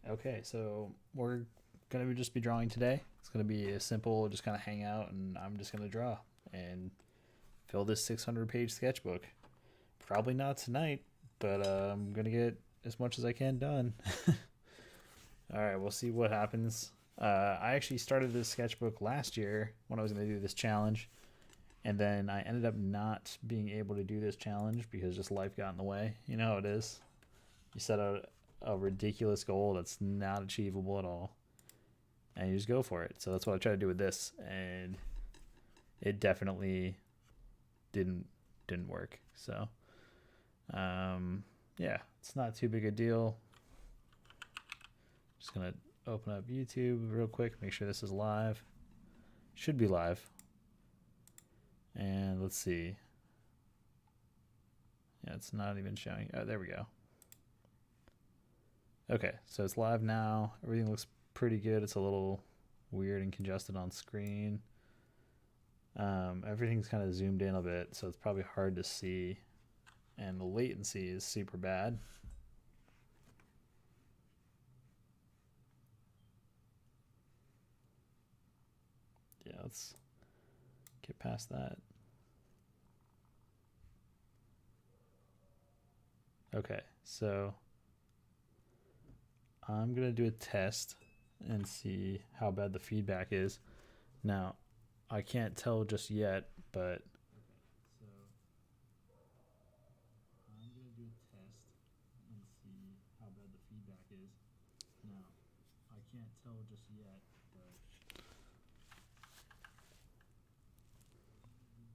Okay, so we're gonna just be drawing today. It's gonna be a simple, just kind of hang out, and I'm just gonna draw and fill this 600-page sketchbook. Probably not tonight, but I'm gonna get as much as I can done. All right, we'll see what happens. I actually started this sketchbook last year when I was gonna do this challenge, and then I ended up not being able to do this challenge because just life got in the way. You know how it is. You set out a ridiculous goal that's not achievable at all, and you just go for it. So that's what I try to do with this, and it definitely didn't work. So yeah, it's not too big a deal. Just gonna open up YouTube real quick, make sure this is live. Should be live. And let's see. Yeah, it's not even showing. Oh, there we go. Okay, so it's live now. Everything looks pretty good. It's a little weird and congested on screen. Everything's kind of zoomed in a bit, so it's probably hard to see. And the latency is super bad. Yeah, let's get past that. Okay, so I'm gonna do a test and see how bad the feedback is. Now, I can't tell just yet, but I'm gonna do a test and see how bad the feedback is. Now, I can't tell just yet, but okay, not too bad.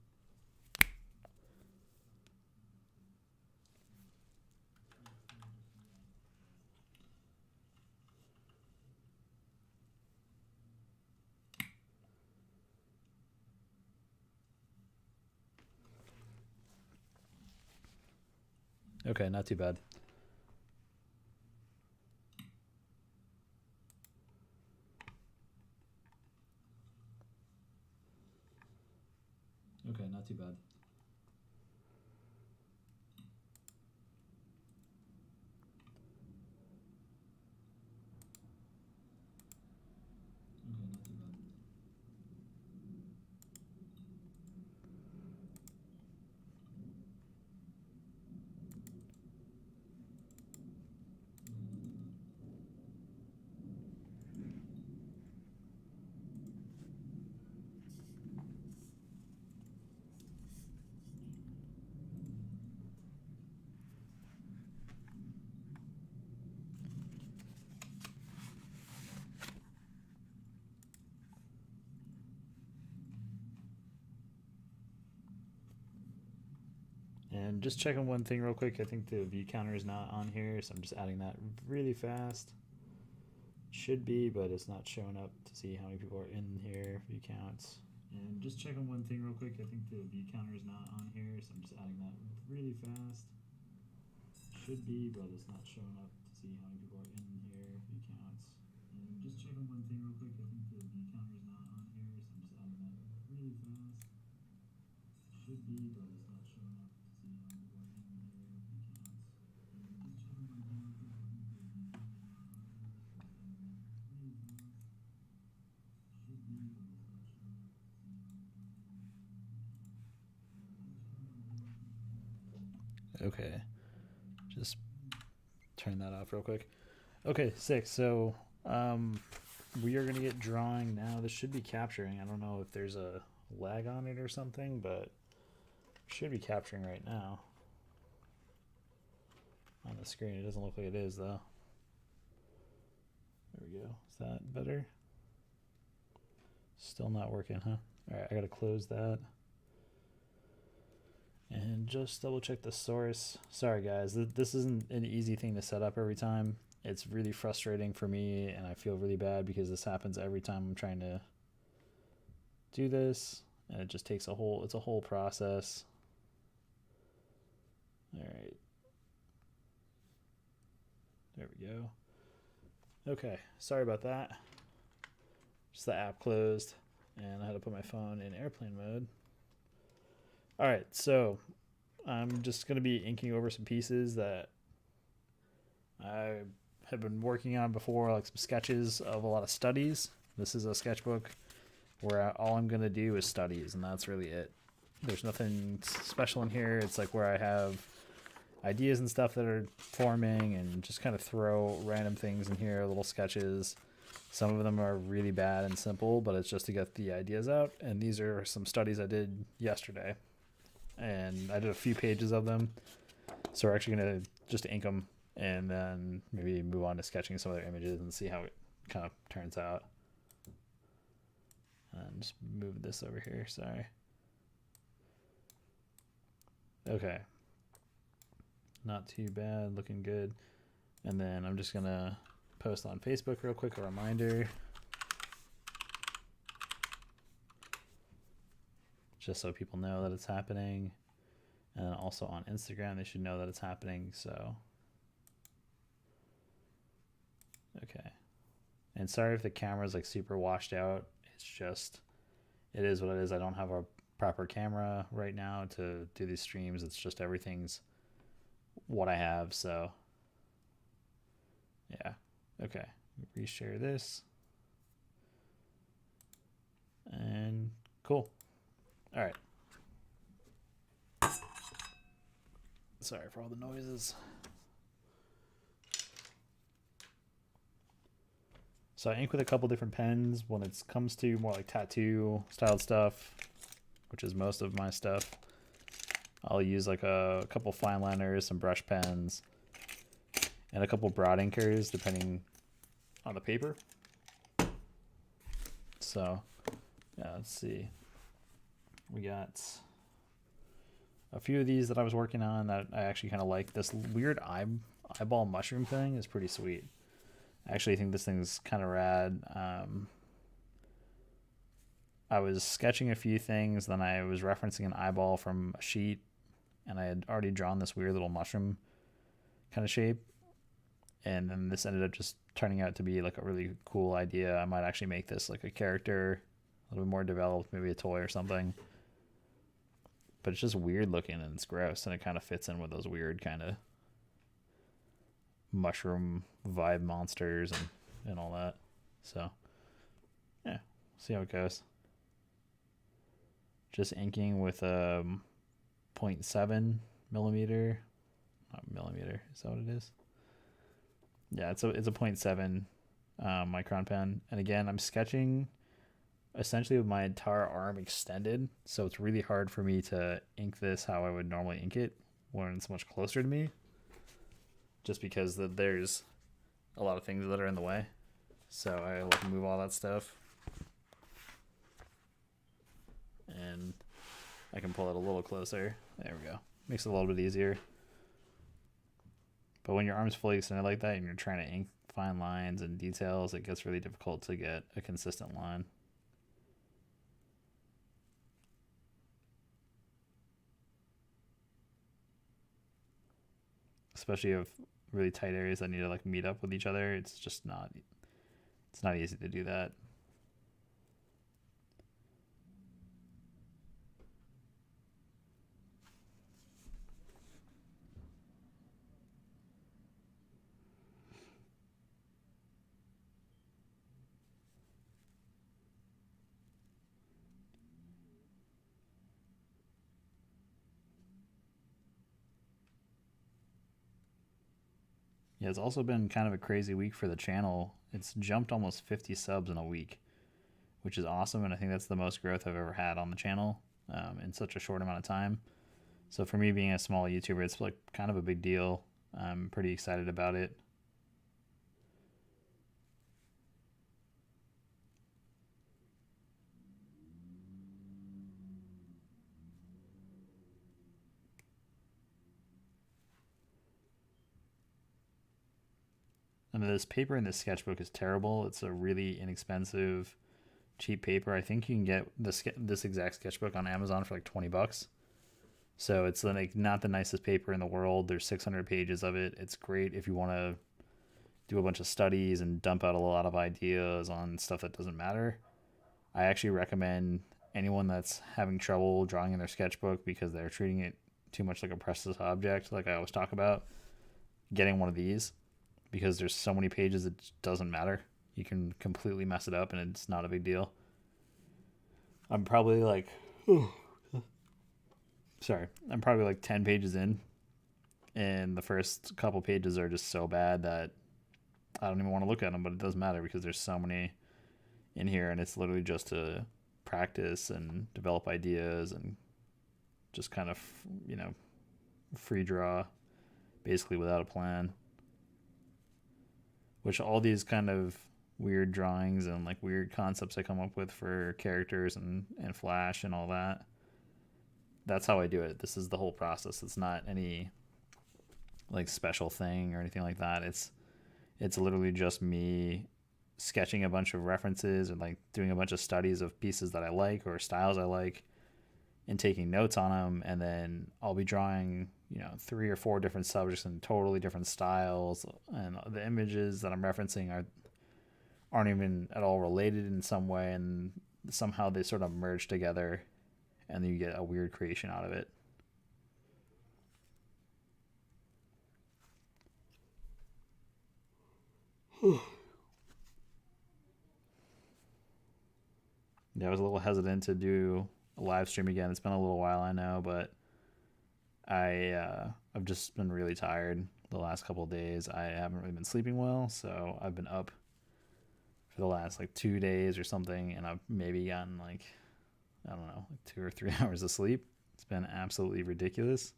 Okay, not too bad. Okay, not too bad. And just checking one thing real quick. I think the view counter is not on here, so I'm just adding that really fast. Should be, but it's not showing up to see how many people are in here. View counts. And just checking one thing real quick. I think the view counter is not on here, so I'm just adding that really fast. Should be, but it's not showing up to see how many people are in here. View counts. And just checking one thing real quick. I think the view counter is not on here, so I'm just adding that really fast. Should be, but it's not showing up to see how many people are in here. View counts. And just checking one thing real quick. I think the view counter is not on here, so I'm just adding that really fast. Should be, but it's not showing up to see how many people are in here. Okay, just turn that off real quick. Okay, 6. So we are gonna get drawing now. This should be capturing. I don't know if there's a lag on it or something, but it should be capturing right now on the screen. It doesn't look like it is though. There we go. Is that better? Still not working, huh? All right, I gotta close that. And just double check the source. Sorry guys, this isn't an easy thing to set up every time. It's really frustrating for me, and I feel really bad because this happens every time I'm trying to do this, and it just takes it's a whole process. All right. There we go. Okay, sorry about that. Just the app closed, and I had to put my phone in airplane mode. All right, so I'm just going to be inking over some pieces that I have been working on before, like some sketches of a lot of studies. This is a sketchbook where all I'm going to do is studies, and that's really it. There's nothing special in here. It's like where I have ideas and stuff that are forming and just kind of throw random things in here, little sketches. Some of them are really bad and simple, but it's just to get the ideas out. And these are some studies I did yesterday, and I did a few pages of them. So we're actually going to just ink them and then maybe move on to sketching some other images and see how it kind of turns out. And just move this over here, sorry. Okay. Not too bad, looking good. And then I'm just gonna post on Facebook real quick, a reminder. Just so people know that it's happening. And also on Instagram, they should know that it's happening, so. Okay. And sorry if the camera's like super washed out. It's just, it is what it is. I don't have a proper camera right now to do these streams. It's just everything's what I have, so. Yeah. Okay. Reshare this. And cool. All right. Sorry for all the noises. So I ink with a couple different pens when it comes to more like tattoo styled stuff, which is most of my stuff. I'll use like a couple fine liners, some brush pens, and a couple broad inkers depending on the paper. So yeah, let's see. We got a few of these that I was working on that I actually kind of like. This weird eyeball mushroom thing is pretty sweet. I actually think this thing's kind of rad. I was sketching a few things, then I was referencing an eyeball from a sheet, and I had already drawn this weird little mushroom kind of shape. And then this ended up just turning out to be like a really cool idea. I might actually make this like a character, a little bit more developed, maybe a toy or something. But it's just weird looking and it's gross, and it kind of fits in with those weird kind of mushroom vibe monsters and all that. So yeah, see how it goes. Just inking with a 0.7 millimeter, not millimeter, is that what it is? Yeah, it's a 0.7 micron pen. And again, I'm sketching essentially with my entire arm extended, so it's really hard for me to ink this how I would normally ink it when it's much closer to me, just because there's a lot of things that are in the way. So I like to move all that stuff, and I can pull it a little closer. There we go. Makes it a little bit easier. But when your arm's fully extended like that and you're trying to ink fine lines and details, it gets really difficult to get a consistent line. Especially if really tight areas that need to like meet up with each other, it's not easy to do that. Yeah, it's also been kind of a crazy week for the channel. It's jumped almost 50 subs in a week, which is awesome, and I think that's the most growth I've ever had on the channel in such a short amount of time. So for me being a small YouTuber, it's like kind of a big deal. I'm pretty excited about it. And this paper in this sketchbook is terrible. It's a really inexpensive, cheap paper. I think you can get this exact sketchbook on Amazon for like 20 bucks. So it's like not the nicest paper in the world. There's 600 pages of it. It's great if you want to do a bunch of studies and dump out a lot of ideas on stuff that doesn't matter. I actually recommend anyone that's having trouble drawing in their sketchbook because they're treating it too much like a precious object, like I always talk about, getting one of these, because there's so many pages, it doesn't matter. You can completely mess it up and it's not a big deal. I'm probably like, I'm probably like 10 pages in, and the first couple pages are just so bad that I don't even want to look at them, but it doesn't matter because there's so many in here, and it's literally just to practice and develop ideas and just kind of, free draw, basically without a plan. Which all these kind of weird drawings and like weird concepts I come up with for characters and Flash and all that, that's how I do it. This is the whole process. It's not any like special thing or anything like that. It's literally just me sketching a bunch of references and like doing a bunch of studies of pieces that I like or styles I like and taking notes on them, and then I'll be drawing 3 or 4 different subjects in totally different styles, and the images that I'm referencing aren't even at all related in some way, and somehow they sort of merge together and then you get a weird creation out of it. Yeah, I was a little hesitant to do a live stream again. It's been a little while, I know, but I've just been really tired the last couple of days. I haven't really been sleeping well, so I've been up for the last like 2 days or something, and I've maybe gotten like, I don't know, like 2 or 3 hours of sleep. It's been absolutely ridiculous.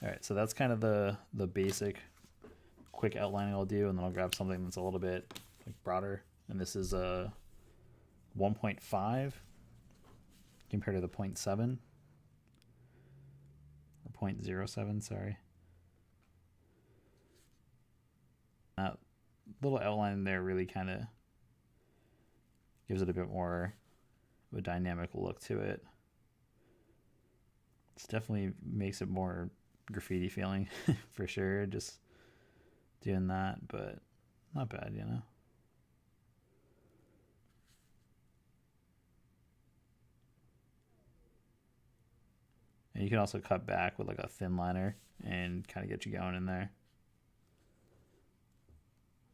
All right, so that's kind of the basic quick outlining I'll do, and then I'll grab something that's a little bit like broader. And this is a 1.5 compared to the 0.7 or 0.07, sorry. That little outline there really kind of gives it a bit more of a dynamic look to it. It definitely makes it more graffiti feeling for sure, just doing that, but not bad, And you can also cut back with like a thin liner and kind of get you going in there.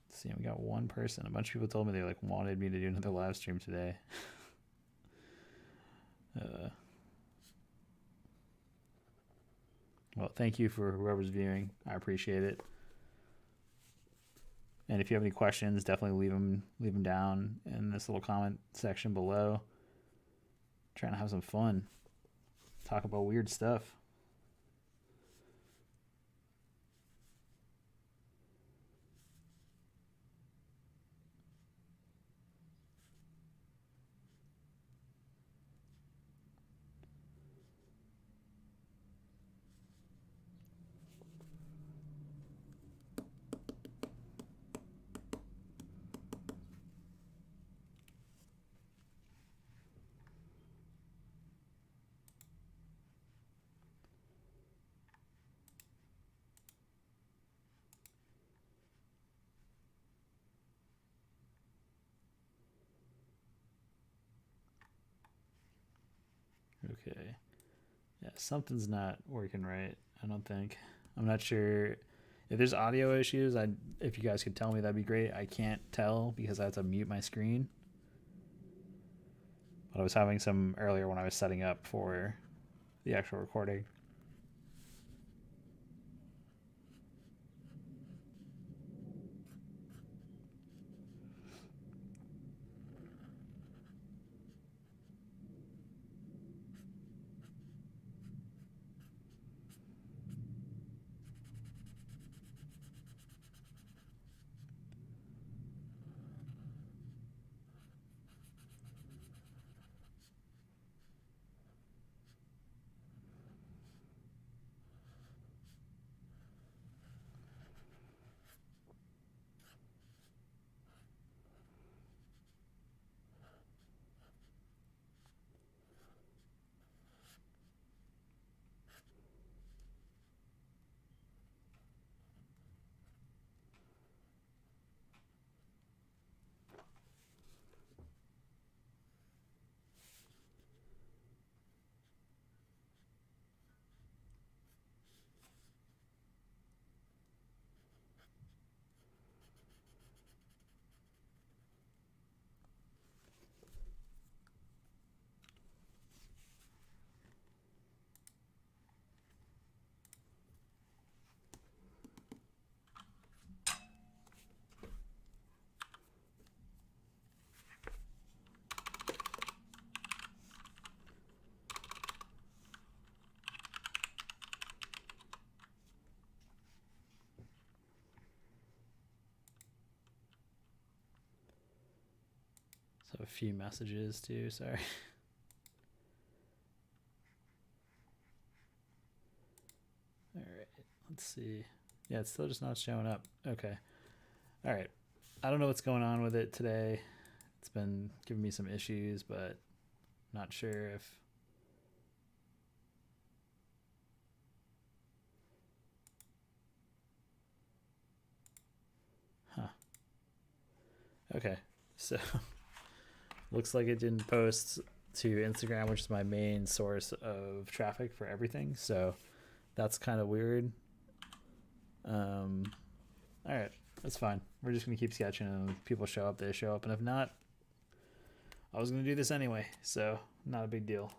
Let's see, we got one person. A bunch of people told me they like wanted me to do another live stream today. Well, thank you for whoever's viewing. I appreciate it. And if you have any questions, definitely leave them down in this little comment section below. Trying to have some fun. Talk about weird stuff. Okay. Yeah, something's not working right, I don't think. I'm not sure if there's audio issues. If you guys could tell me, that'd be great. I can't tell because I have to mute my screen. But I was having some earlier when I was setting up for the actual recording. a few messages too. Sorry. All right. Let's see. Yeah, it's still just not showing up. Okay. All right. I don't know what's going on with it today. It's been giving me some issues, but not sure if. Huh. Okay. So looks like it didn't post to Instagram, which is my main source of traffic for everything. So that's kind of weird. All right, that's fine. We're just gonna keep sketching, and if people show up, they show up, and if not, I was gonna do this anyway, so not a big deal.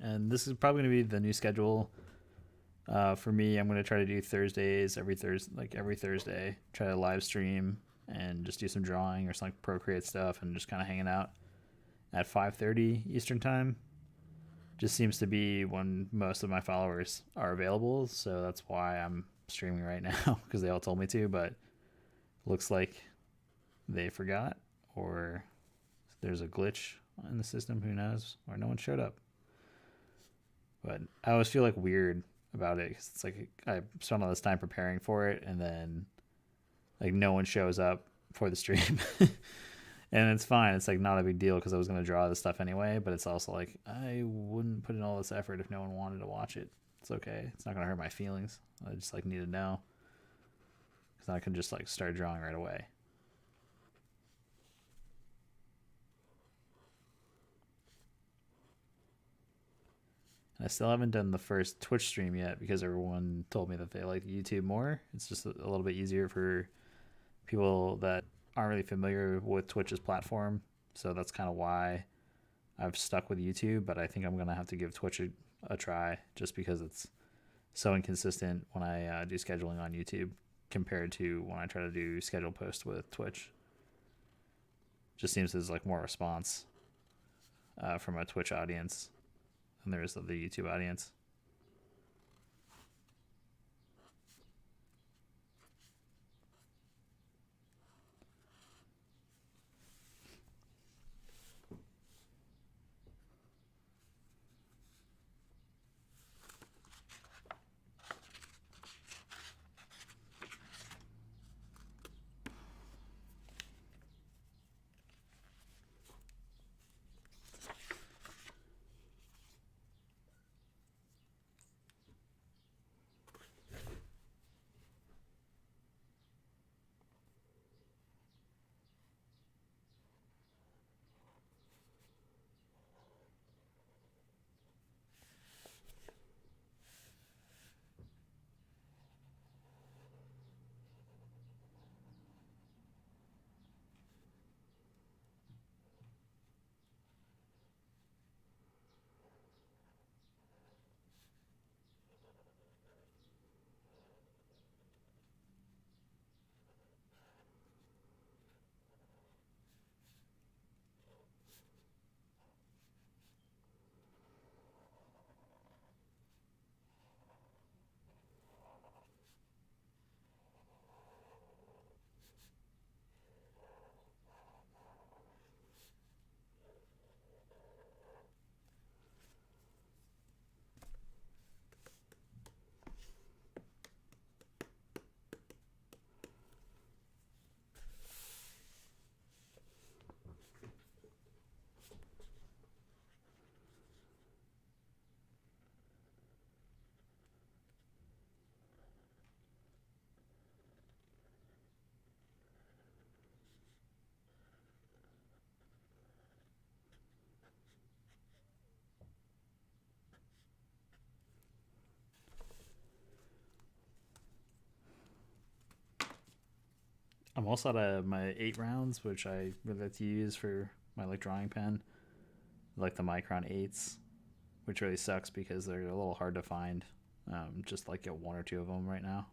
And this is probably going to be the new schedule for me. I'm going to try to do Thursdays every Thursday. Try to live stream and just do some drawing or some Procreate stuff, and just kind of hanging out at 5:30 Eastern time. Just seems to be when most of my followers are available, so that's why I'm streaming right now, because they all told me to. But looks like they forgot, or there's a glitch in the system. Who knows? Or no one showed up. But I always feel like weird about it, because it's like I spent all this time preparing for it, and then like no one shows up for the stream. And it's fine. It's like not a big deal, because I was going to draw this stuff anyway. But it's also like I wouldn't put in all this effort if no one wanted to watch it. It's okay. It's not going to hurt my feelings. I just like need to know, because I can just like start drawing right away. I still haven't done the first Twitch stream yet, because everyone told me that they like YouTube more. It's just a little bit easier for people that aren't really familiar with Twitch's platform. So that's kind of why I've stuck with YouTube. But I think I'm going to have to give Twitch a try, just because it's so inconsistent when I do scheduling on YouTube compared to when I try to do schedule posts with Twitch. Just seems there's like more response from a Twitch audience than there is of the YouTube audience. I'm also out of my 8 rounds, which I really like to use for my like drawing pen, like the Micron 8s, which really sucks because they're a little hard to find. Just like get 1 or 2 of them right now.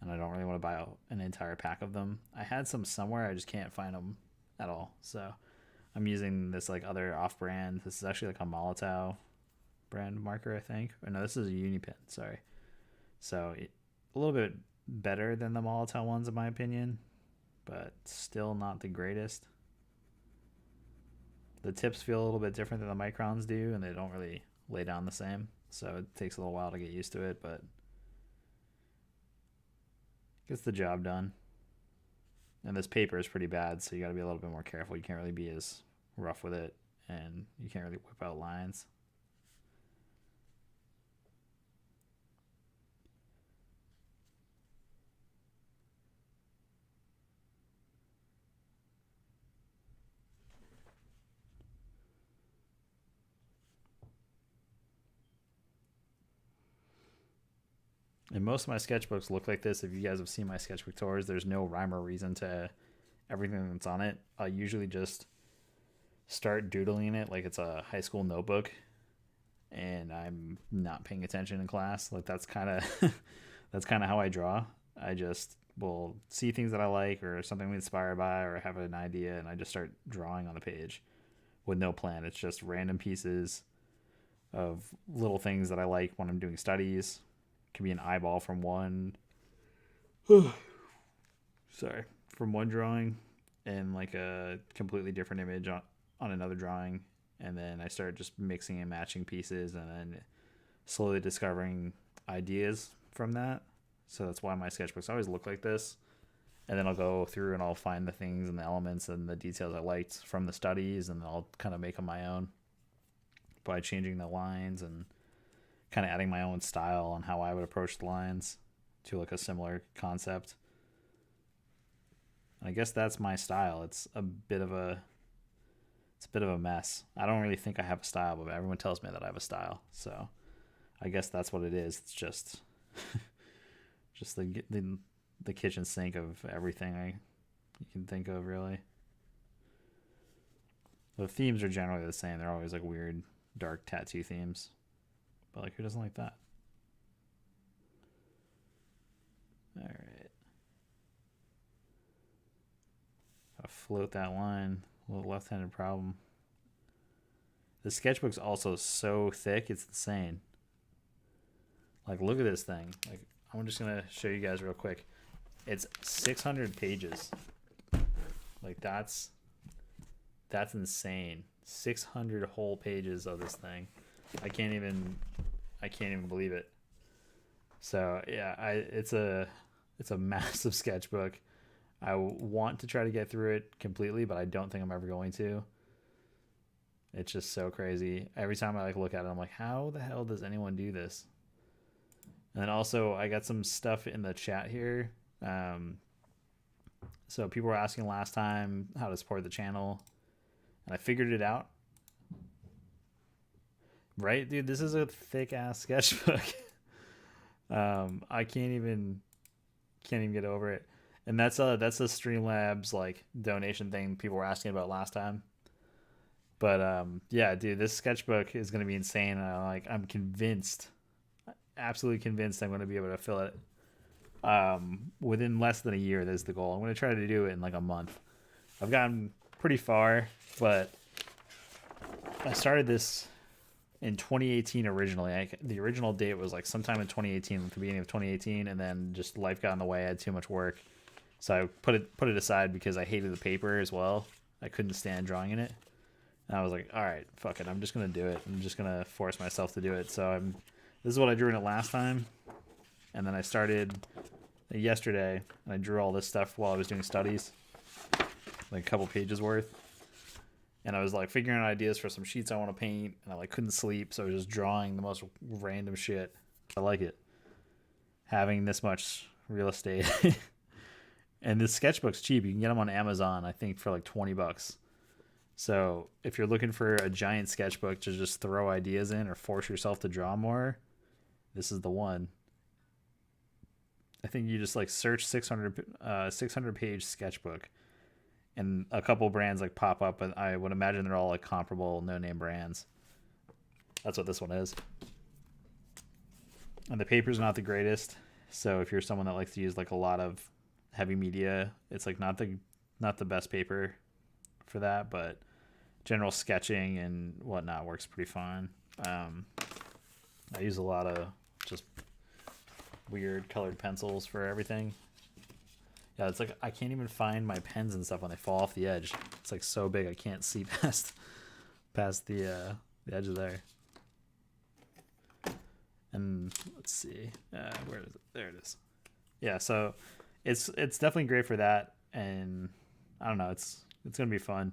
and I don't really want to buy an entire pack of them. I had some somewhere, I just can't find them at all. So I'm using this like other off-brand. This is actually like a Molotov brand marker, I think. Or no, this is a Unipin, sorry. So a little bit better than the Molotov ones in my opinion, but still not the greatest. The tips feel a little bit different than the Microns do, and they don't really lay down the same. So it takes a little while to get used to it, but gets the job done. And this paper is pretty bad, so you got to be a little bit more careful. You can't really be as rough with it, and you can't really whip out lines. And most of my sketchbooks look like this. If you guys have seen my sketchbook tours, there's no rhyme or reason to everything that's on it. I usually just start doodling it like it's a high school notebook, and I'm not paying attention in class. Like that's kind of that's kind of how I draw. I just will see things that I like or something I'm inspired by or have an idea, and I just start drawing on the page with no plan. It's just random pieces of little things that I like when I'm doing studies. It can be an eyeball from one from one drawing and like a completely different image on another drawing, and then I start just mixing and matching pieces and then slowly discovering ideas from that. So that's why my sketchbooks always look like this. And then I'll go through and I'll find the things and the elements and the details I liked from the studies, and I'll kind of make them my own by changing the lines and kind of adding my own style on how I would approach the lines to like a similar concept. And I guess that's my style. It's a bit of a mess. I don't really think I have a style, but everyone tells me that I have a style. So I guess that's what it is. It's just just the kitchen sink of everything you can think of, really. The themes are generally the same. They're always like weird, dark tattoo themes. But like, who doesn't like that? All right. Gotta float that line. A little left-handed problem. The sketchbook's also so thick, it's insane. Like, look at this thing. Like, I'm just gonna show you guys real quick. It's 600 pages. Like, that's insane. 600 whole pages of this thing. I can't even believe it. So yeah, it's a massive sketchbook. I want to try to get through it completely, but I don't think I'm ever going to. It's just so crazy. Every time I like look at it, I'm like, how the hell does anyone do this? And then also, I got some stuff in the chat here. So people were asking last time how to support the channel, and I figured it out. Right, dude, this is a thick ass sketchbook. I can't even get over it. And that's a Streamlabs like donation thing people were asking about last time. But yeah, dude, this sketchbook is gonna be insane. I'm convinced, absolutely convinced, I'm gonna be able to fill it within less than a year. That's the goal. I'm gonna try to do it in like a month. I've gotten pretty far, but I started this in 2018 originally. The original date was like sometime in 2018, at the beginning of 2018, and then just life got in the way. I had too much work, so I put it aside because I hated the paper as well. I couldn't stand drawing in it, and I was like, all right, fuck it, I'm just gonna do it. I'm just gonna force myself to do it. So this is what I drew in it last time, and then I started yesterday, and I drew all this stuff while I was doing studies, like a couple pages worth. And I was like figuring out ideas for some sheets I want to paint, and I like couldn't sleep, so I was just drawing the most random shit. I like it. Having this much real estate. And this sketchbook's cheap. You can get them on Amazon, I think, for like $20. So if you're looking for a giant sketchbook to just throw ideas in or force yourself to draw more, this is the one. I think you just like search 600 page sketchbook, and a couple brands like pop up, and I would imagine they're all like comparable no-name brands. That's what this one is. And the paper's not the greatest, So if you're someone that likes to use like a lot of heavy media, it's like not the best paper for that, but general sketching and whatnot works pretty fine. I use a lot of just weird colored pencils for everything. Yeah, it's like I can't even find my pens and stuff when they fall off the edge. It's like so big I can't see past the edge of there. And let's see, where is it? There it is. Yeah, so it's definitely great for that, and I don't know, it's gonna be fun.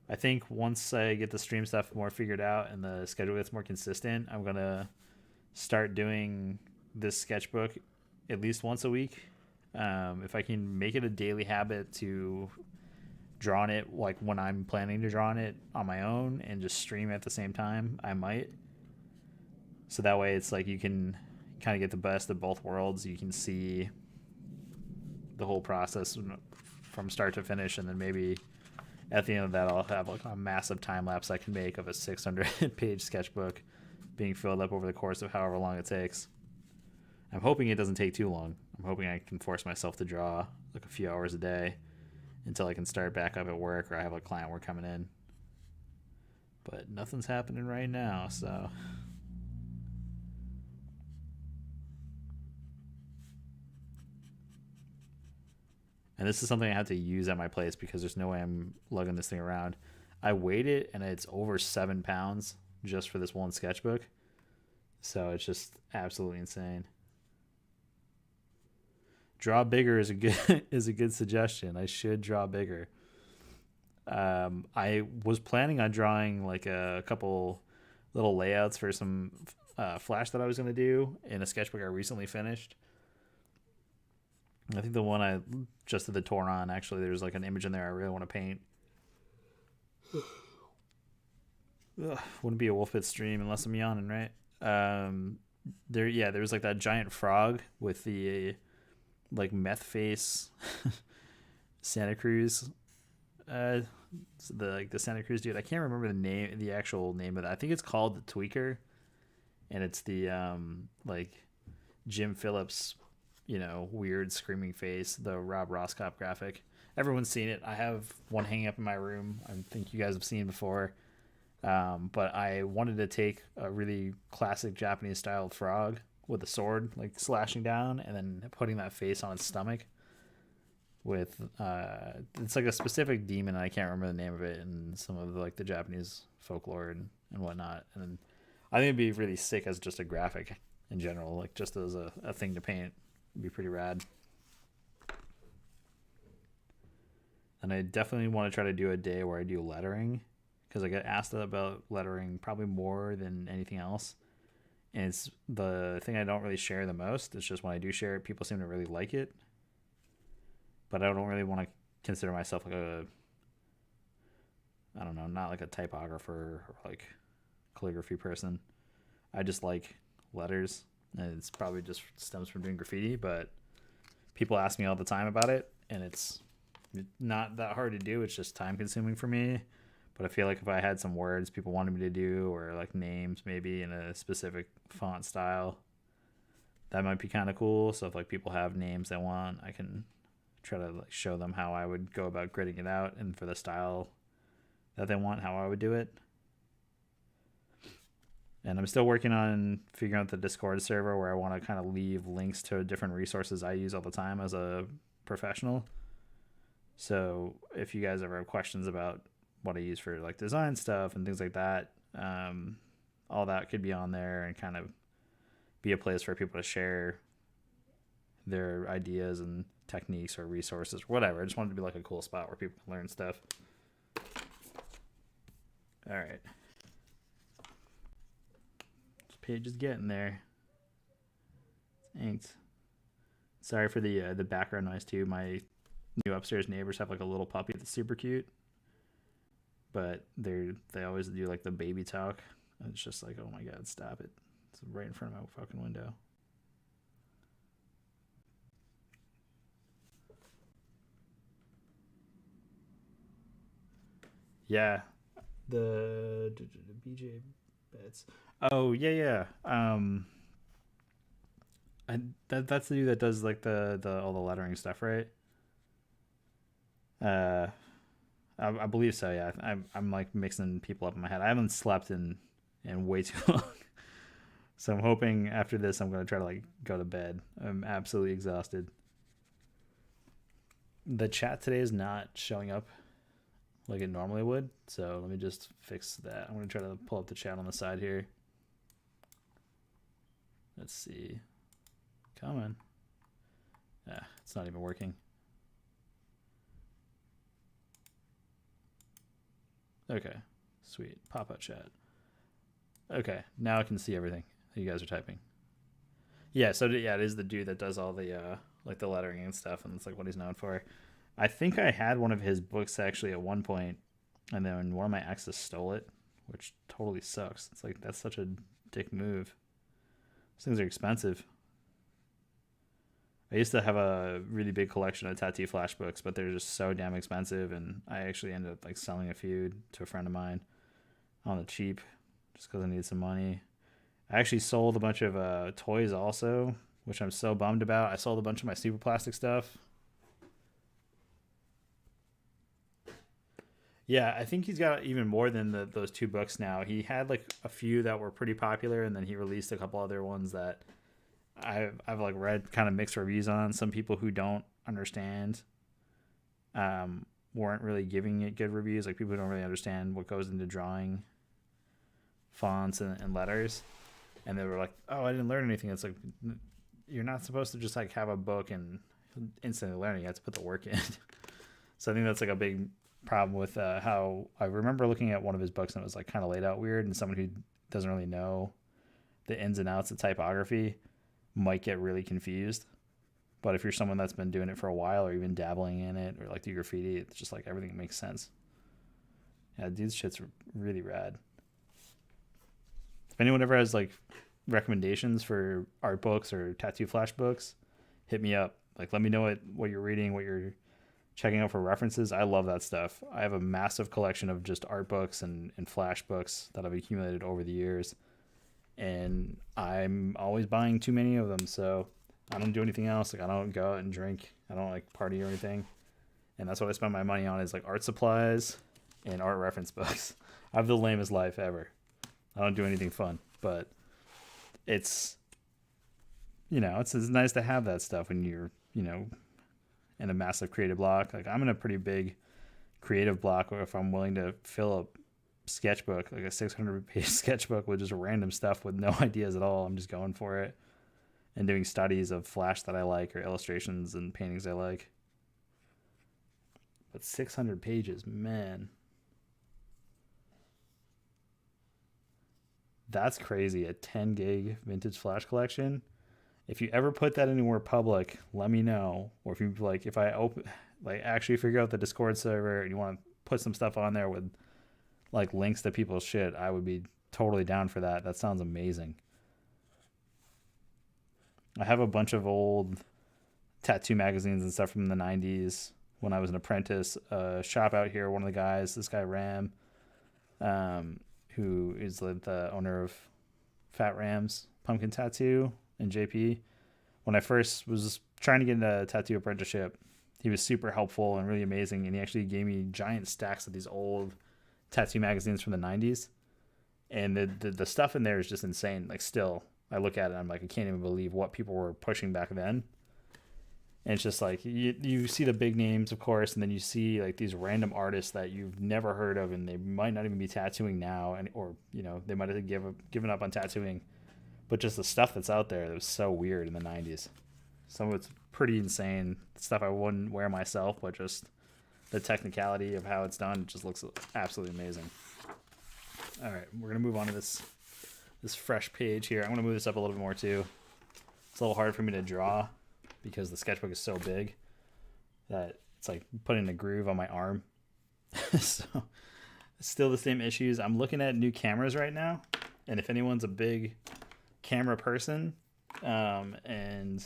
I think once I get the stream stuff more figured out and the schedule gets more consistent, I'm gonna start doing this sketchbook at least once a week. If I can make it a daily habit to draw on it, like when I'm planning to draw on it on my own and just stream at the same time, I might. So that way it's like you can kind of get the best of both worlds. You can see the whole process from start to finish, and then maybe at the end of that I'll have like a massive time lapse I can make of a 600 page sketchbook being filled up over the course of however long it takes. I'm hoping it doesn't take too long. I'm hoping I can force myself to draw like a few hours a day until I can start back up at work or I have a client work coming in. But nothing's happening right now, so. And this is something I have to use at my place because there's no way I'm lugging this thing around. I weighed it and it's over 7 pounds just for this one sketchbook. So it's just absolutely insane. Draw bigger is a good suggestion. I should draw bigger. I was planning on drawing like a couple little layouts for some flash that I was going to do in a sketchbook I recently finished. I think the one I just did the tour on, actually, there's like an image in there I really want to paint. Wouldn't be a Wolf Pit stream unless I'm yawning, right? There was like that giant frog with the like meth face Santa Cruz. The Santa Cruz dude. I can't remember the actual name of that. I think it's called the Tweaker, and it's the like Jim Phillips, weird screaming face, the Rob Roscop graphic. Everyone's seen it. I have one hanging up in my room. I think you guys have seen it before. But I wanted to take a really classic Japanese style frog with a sword, like slashing down, and then putting that face on its stomach with, it's like a specific demon. I can't remember the name of it and some of the Japanese folklore and whatnot. And I think it'd be really sick as just a graphic in general, like just as a thing to paint. It'd be pretty rad. And I definitely want to try to do a day where I do lettering, because I get asked about lettering probably more than anything else. And it's the thing I don't really share the most. It's just when I do share it, people seem to really like it. But I don't really want to consider myself like not like a typographer or like calligraphy person. I just like letters. And it's probably just stems from doing graffiti, but people ask me all the time about it, and it's not that hard to do. It's just time consuming for me. But I feel like if I had some words people wanted me to do, or like names maybe in a specific font style, that might be kind of cool. So if like people have names they want, I can try to like show them how I would go about gridding it out, and for the style that they want, how I would do it. And I'm still working on figuring out the Discord server where I want to kind of leave links to different resources I use all the time as a professional. So if you guys ever have questions about what I use for like design stuff and things like that, all that could be on there and kind of be a place for people to share their ideas and techniques or resources or whatever. I just wanted to be like a cool spot where people can learn stuff. All right. This page is getting there. Thanks. Sorry for the background noise too. My new upstairs neighbors have like a little puppy that's super cute, but they always do like the baby talk. And it's just like, oh my god, stop it! It's right in front of my fucking window. Yeah, the BJ bets. Oh yeah. That's the dude that does like the all the lettering stuff, right? Uh, I believe so. Yeah, I'm like mixing people up in my head. I haven't slept in way too long, so I'm hoping after this I'm gonna try to like go to bed. I'm absolutely exhausted. The chat today is not showing up like it normally would, so let me just fix that. I'm gonna try to pull up the chat on the side here. Let's see. Come on. Ah, it's not even working. Okay, sweet. Pop-up chat. Okay, now I can see everything you guys are typing. Yeah, so yeah, it is the dude that does all the like the lettering and stuff, and it's like what he's known for. I think I had one of his books actually at one point, and then one of my exes stole it, which totally sucks. It's like that's such a dick move. These things are expensive. I used to have a really big collection of tattoo flash books, but they're just so damn expensive, and I actually ended up like selling a few to a friend of mine on the cheap, just because I needed some money. I actually sold a bunch of toys also, which I'm so bummed about. I sold a bunch of my super plastic stuff. Yeah, I think he's got even more than those two books now. He had like a few that were pretty popular, and then he released a couple other ones that I've like read kind of mixed reviews on. Some people who don't understand weren't really giving it good reviews. Like people who don't really understand what goes into drawing fonts and letters, and they were like, "Oh, I didn't learn anything." It's like you're not supposed to just like have a book and instantly learn it. You have to put the work in. So I think that's like a big problem with how I remember looking at one of his books and it was like kind of laid out weird, and someone who doesn't really know the ins and outs of typography might get really confused. But if you're someone that's been doing it for a while or even dabbling in it or like do graffiti, it's just like everything makes sense. Yeah, dude's shit's really rad. If anyone ever has like recommendations for art books or tattoo flash books, hit me up. Like let me know what you're reading, what you're checking out for references. I love that stuff. I have a massive collection of just art books and flash books that I've accumulated over the years. And I'm always buying too many of them, so I don't do anything else. Like I don't go out and drink. I don't like party or anything. And that's what I spend my money on is like art supplies and art reference books. I have the lamest life ever. I don't do anything fun, but it's it's nice to have that stuff when you're, in a massive creative block. Like I'm in a pretty big creative block where if I'm willing to fill a sketchbook, like a 600-page sketchbook with just random stuff with no ideas at all, I'm just going for it and doing studies of flash that I like or illustrations and paintings I like. But 600 pages, man. That's crazy. A 10 gig vintage flash collection. If you ever put that anywhere public, let me know. Or if you like, if I actually figure out the Discord server and you want to put some stuff on there with like links to people's shit, I would be totally down for that. That sounds amazing. I have a bunch of old tattoo magazines and stuff from the 90s when I was an apprentice. Shop out here, one of the guys, this guy Ram, who is the owner of Fat Ram's Pumpkin Tattoo and JP. When I first was trying to get into a tattoo apprenticeship, he was super helpful and really amazing, and he actually gave me giant stacks of these old tattoo magazines from the 90s, and the stuff in there is just insane. Like still I look at it and I'm like, I can't even believe what people were pushing back then. And it's just like you see the big names, of course, and then you see like these random artists that you've never heard of, and they might not even be tattooing now, or they might have given up on tattooing. But just the stuff that's out there that was so weird in the 90s. Some of it's pretty insane. Stuff I wouldn't wear myself, but just the technicality of how it's done just looks absolutely amazing. All right, we're going to move on to this fresh page here. I'm going to move this up a little bit more too. It's a little hard for me to draw because the sketchbook is so big that it's like putting a groove on my arm. So still the same issues. I'm looking at new cameras right now, and if anyone's a big camera person and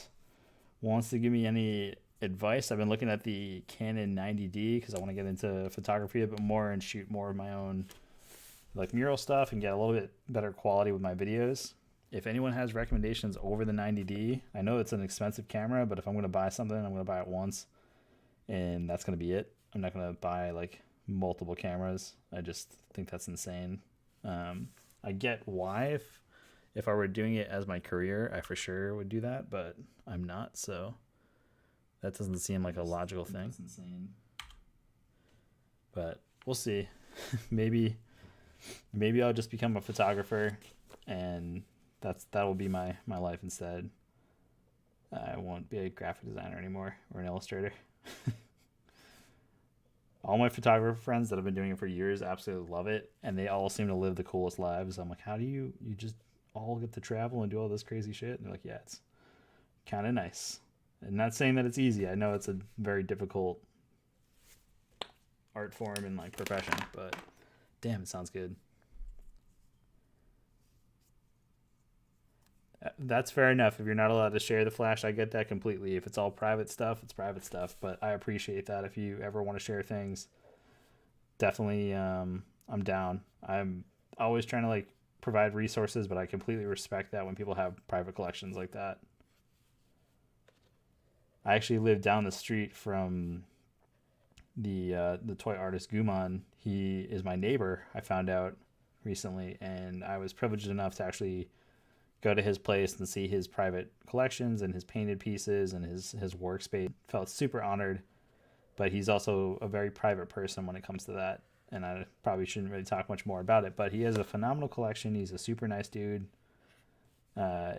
wants to give me any advice, I've been looking at the Canon 90D because I want to get into photography a bit more and shoot more of my own like mural stuff and get a little bit better quality with my videos. If anyone has recommendations over the 90D, I know it's an expensive camera, but if I'm going to buy something, I'm going to buy it once, and that's going to be it. I'm not going to buy like multiple cameras. I just think that's insane. I get why if I were doing it as my career, I for sure would do that, but I'm not, so that doesn't seem like a logical thing. That's insane. But we'll see. maybe I'll just become a photographer, and that will be my life instead. I won't be a graphic designer anymore or an illustrator. All my photographer friends that have been doing it for years absolutely love it, and they all seem to live the coolest lives. I'm like, how do you just all get to travel and do all this crazy shit? And they're like, yeah, it's kind of nice. And not saying that it's easy. I know it's a very difficult art form and like profession, but damn, it sounds good. That's fair enough. If you're not allowed to share the flash, I get that completely. If it's all private stuff, it's private stuff. But I appreciate that. If you ever want to share things, definitely, I'm down. I'm always trying to like provide resources, but I completely respect that when people have private collections like that. I actually live down the street from the toy artist Guman. He is my neighbor, I found out recently, and I was privileged enough to actually go to his place and see his private collections and his painted pieces and his workspace. Felt super honored, but he's also a very private person when it comes to that, and I probably shouldn't really talk much more about it, but he has a phenomenal collection. He's a super nice dude.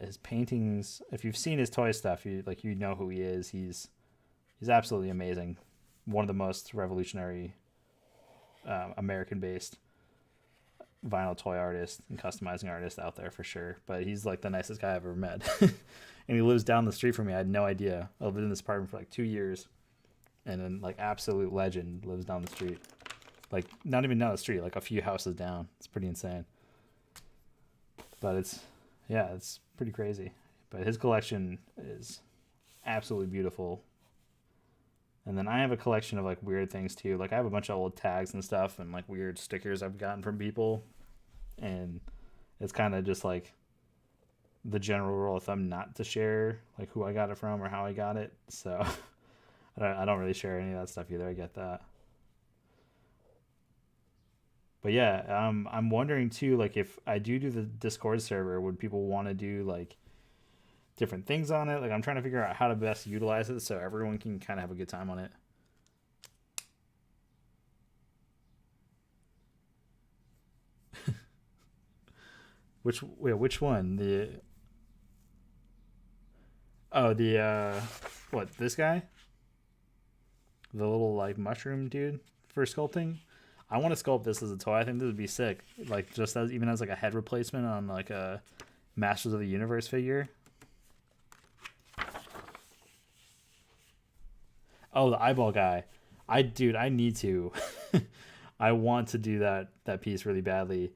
His paintings, if you've seen his toy stuff, you know who he is. He's absolutely amazing. One of the most revolutionary American-based vinyl toy artist and customizing artist out there for sure. But he's like the nicest guy I've ever met. And he lives down the street from me. I had no idea. I've lived in this apartment for like 2 years, and then like absolute legend lives down the street. Like not even down the street, like a few houses down. It's pretty insane. But it's pretty crazy. But his collection is absolutely beautiful. And then I have a collection of like weird things too. Like I have a bunch of old tags and stuff and like weird stickers I've gotten from people. And it's kind of just like the general rule of thumb not to share like who I got it from or how I got it. So I don't really share any of that stuff either. I get that. But yeah, I'm wondering too, like if I do the Discord server, would people want to do like different things on it? Like I'm trying to figure out how to best utilize it so everyone can kind of have a good time on it. Which one? What, this guy? The little like mushroom dude for sculpting? I want to sculpt this as a toy. I think this would be sick. Like just as even as like a head replacement on like a Masters of the Universe figure. Oh, the eyeball guy. I need to. I want to do that piece really badly.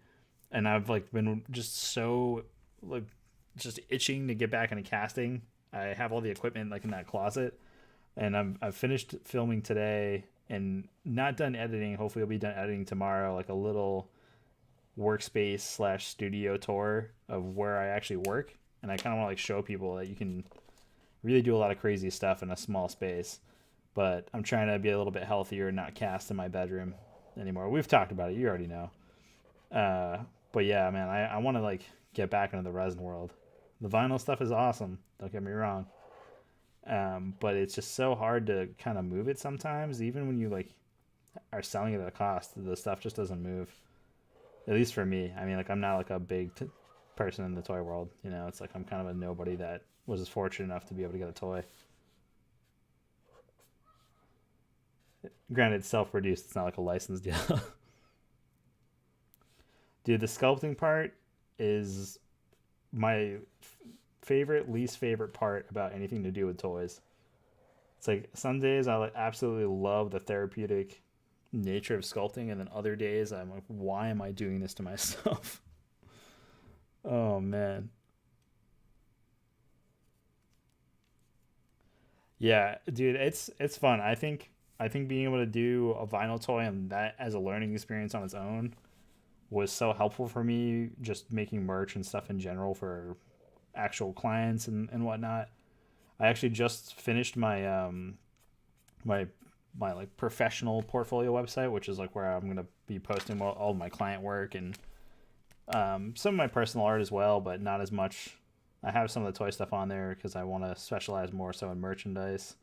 And I've like been just so like just itching to get back into casting. I have all the equipment like in that closet, and I've finished filming today and not done editing. Hopefully I'll be done editing tomorrow, like a little workspace / studio tour of where I actually work. And I kind of want to like show people that you can really do a lot of crazy stuff in a small space. But I'm trying to be a little bit healthier and not cast in my bedroom anymore. We've talked about it. You already know. But yeah, man, I want to like get back into the resin world. The vinyl stuff is awesome. Don't get me wrong. But it's just so hard to kind of move it sometimes. Even when you like are selling it at a cost, the stuff just doesn't move. At least for me. I mean, like I'm not like a big person in the toy world. You know, it's like I'm kind of a nobody that was as fortunate enough to be able to get a toy. Granted, it's self-produced. It's not like a licensed deal. Dude, the sculpting part is my least favorite part about anything to do with toys. It's like some days I like absolutely love the therapeutic nature of sculpting, and then other days I'm like, why am I doing this to myself? Oh man. Yeah, dude, it's fun. I think being able to do a vinyl toy and that as a learning experience on its own was so helpful for me just making merch and stuff in general for actual clients and whatnot. I actually just finished my my like professional portfolio website, which is like where I'm gonna be posting all my client work and some of my personal art as well, but not as much. I have some of the toy stuff on there because I want to specialize more so in merchandise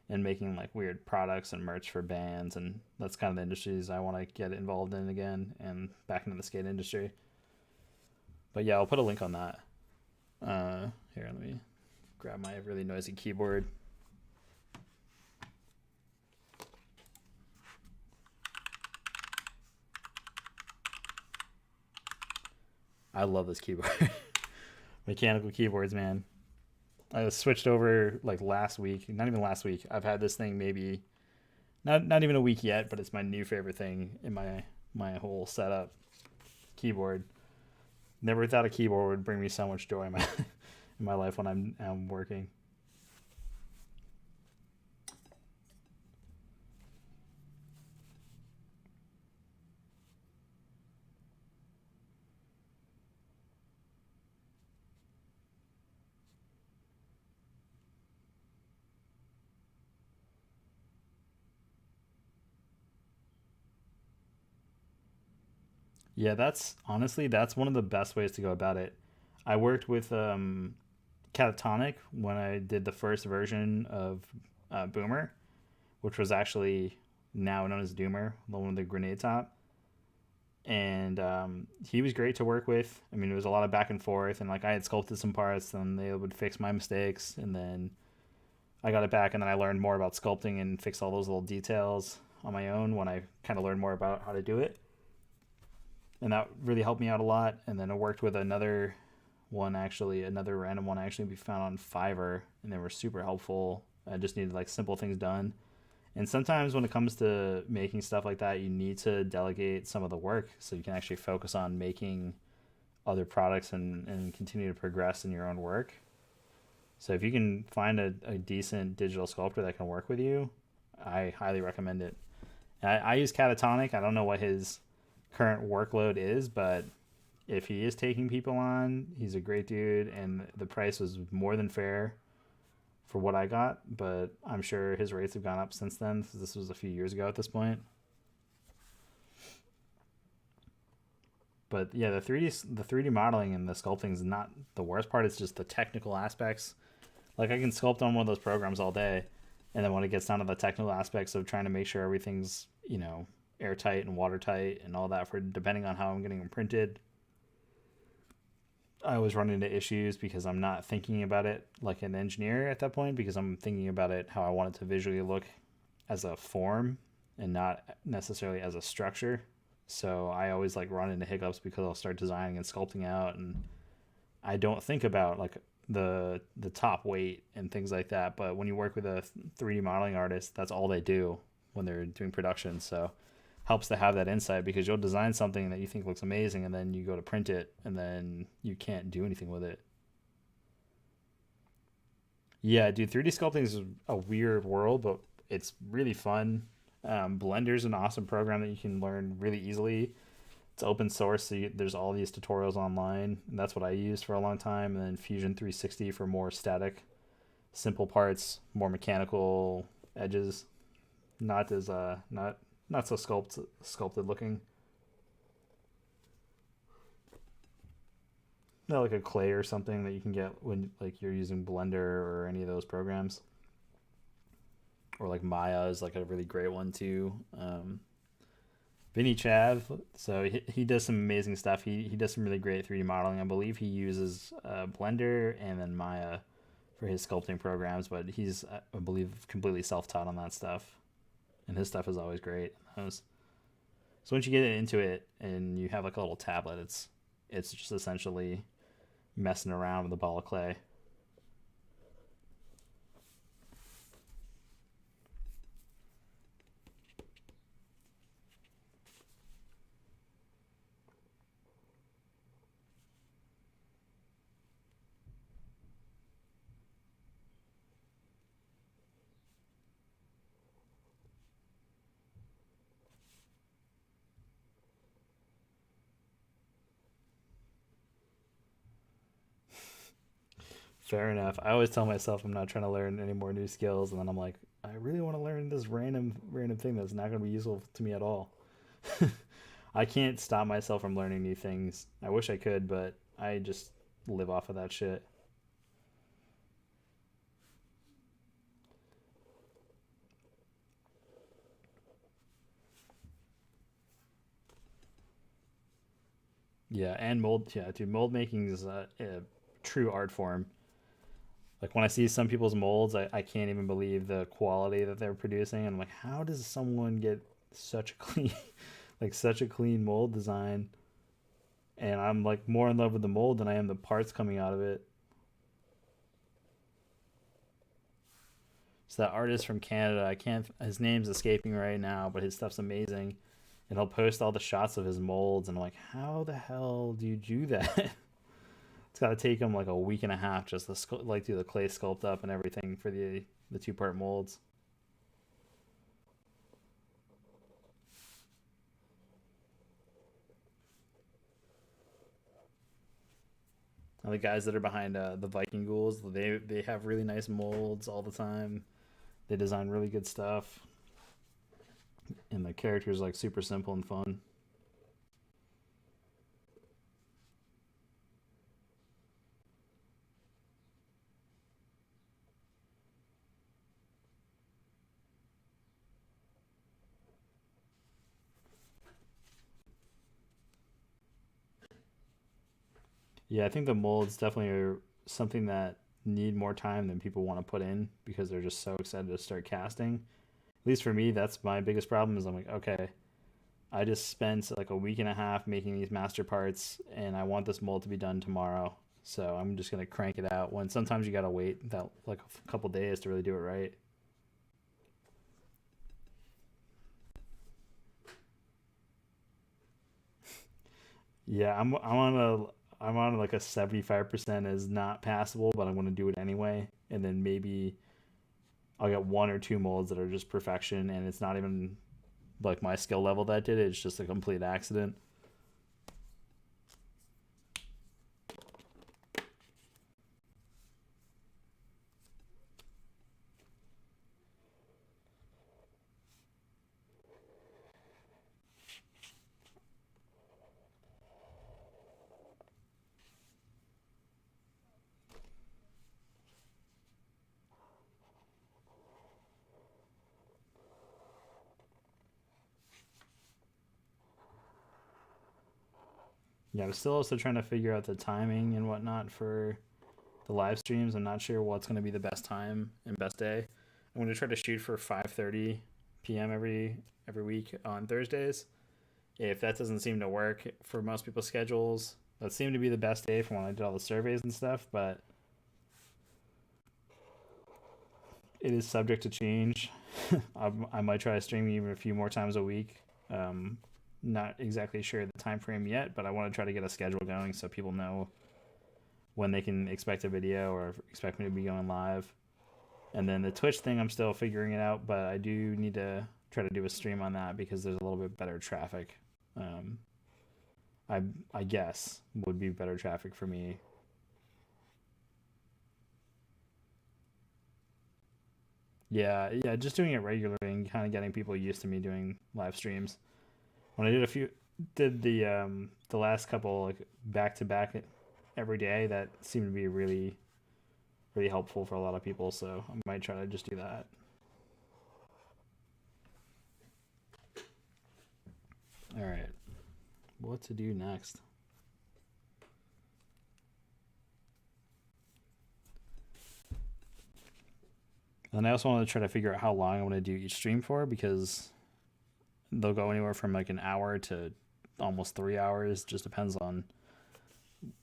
and making like weird products and merch for bands, and that's kind of the industries I want to get involved in again and back into the skate industry. But yeah, I'll put a link on that. Here, let me grab my really noisy keyboard. I love this keyboard. Mechanical keyboards, man. I switched over like last week. Not even last week. I've had this thing maybe not even a week yet, but it's my new favorite thing in my whole setup. Keyboard. Never thought a keyboard would bring me so much joy in my in my life when I'm working. Yeah, that's honestly that's one of the best ways to go about it. I worked with Catatonic when I did the first version of Boomer, which was actually now known as Doomer, the one with the grenade top. And he was great to work with. I mean, it was a lot of back and forth, and like I had sculpted some parts, and they would fix my mistakes, and then I got it back, and then I learned more about sculpting and fix all those little details on my own when I kind of learned more about how to do it, and that really helped me out a lot. And then I worked with another one, actually, another random one I actually we found on Fiverr, and they were super helpful. I just needed like simple things done. And sometimes when it comes to making stuff like that, you need to delegate some of the work so you can actually focus on making other products and continue to progress in your own work. So if you can find a decent digital sculptor that can work with you, I highly recommend it. I use Catatonic. I don't know what his current workload is, but if he is taking people on, he's a great dude, and the price was more than fair for what I got. But I'm sure his rates have gone up since then. This was a few years ago at this point. But yeah, the 3D modeling and the sculpting is not the worst part. It's just the technical aspects. Like I can sculpt on one of those programs all day, and then when it gets down to the technical aspects of trying to make sure everything's airtight and watertight and all that for depending on how I'm getting them printed, I always run into issues because I'm not thinking about it like an engineer at that point, because I'm thinking about it how I want it to visually look as a form and not necessarily as a structure. So I always like run into hiccups because I'll start designing and sculpting out, and I don't think about like the top weight and things like that. But when you work with a 3D modeling artist, that's all they do when they're doing production. So helps to have that insight, because you'll design something that you think looks amazing and then you go to print it and then you can't do anything with it. Yeah, dude, 3D sculpting is a weird world, but it's really fun. Blender's an awesome program that you can learn really easily. It's open source, so there's all these tutorials online, and that's what I used for a long time. And then Fusion 360 for more static, simple parts, more mechanical edges, not as not so sculpted looking. Not like a clay or something that you can get when like you're using Blender or any of those programs. Or like Maya is like a really great one too. Vinny Chav, so he does some amazing stuff. He does some really great 3D modeling. I believe he uses Blender and then Maya for his sculpting programs, but he's I believe completely self-taught on that stuff, and his stuff is always great. So once you get into it and you have like a little tablet, it's just essentially messing around with a ball of clay. Fair enough. I always tell myself I'm not trying to learn any more new skills, and then I'm like, I really want to learn this random thing that's not going to be useful to me at all. I can't stop myself from learning new things. I wish I could, but I just live off of that shit. Yeah, and mold. Yeah, dude, mold making is a true art form. Like when I see some people's molds, I can't even believe the quality that they're producing. And I'm like, how does someone get such a clean, like such a clean mold design? And I'm like more in love with the mold than I am the parts coming out of it. So that artist from Canada, I can't, his name's escaping right now, but his stuff's amazing. And he'll post all the shots of his molds, and I'm like, how the hell do you do that? It's got to take him like a week and a half just to like do the clay sculpt up and everything for the two-part molds. And the guys that are behind the Viking ghouls, they have really nice molds all the time. They design really good stuff, and the characters like super simple and fun. Yeah, I think the molds definitely are something that need more time than people want to put in because they're just so excited to start casting. At least for me, that's my biggest problem is I'm like, okay, I just spent like a week and a half making these master parts and I want this mold to be done tomorrow. So I'm just gonna crank it out when sometimes you gotta wait that like a couple days to really do it right. Yeah, I'm on like a 75% is not passable, but I'm gonna do it anyway. And then maybe I'll get one or two molds that are just perfection and it's not even like my skill level that did it. It's just a complete accident. Yeah, I'm still also trying to figure out the timing and whatnot for the live streams. I'm not sure what's going to be the best time and best day. I'm going to try to shoot for 5:30 p.m. every week on Thursdays. If that doesn't seem to work for most people's schedules, that seemed to be the best day from when I did all the surveys and stuff, but it is subject to change. I might try to stream even a few more times a week. Um, Not exactly sure the time frame yet, but I want to try to get a schedule going so people know when they can expect a video or expect me to be going live. And then the Twitch thing, I'm still figuring it out, but I do need to try to do a stream on that because there's a little bit better traffic. Um, I I guess would be better traffic for me. Yeah, yeah, just doing it regularly and kind of getting people used to me doing live streams. When I did the last couple like back to back every day, that seemed to be really helpful for a lot of people. So I might try to just do that. All right, what to do next? And I also want to try to figure out how long I want to do each stream for because they'll go anywhere from like an hour to almost 3 hours. Just depends on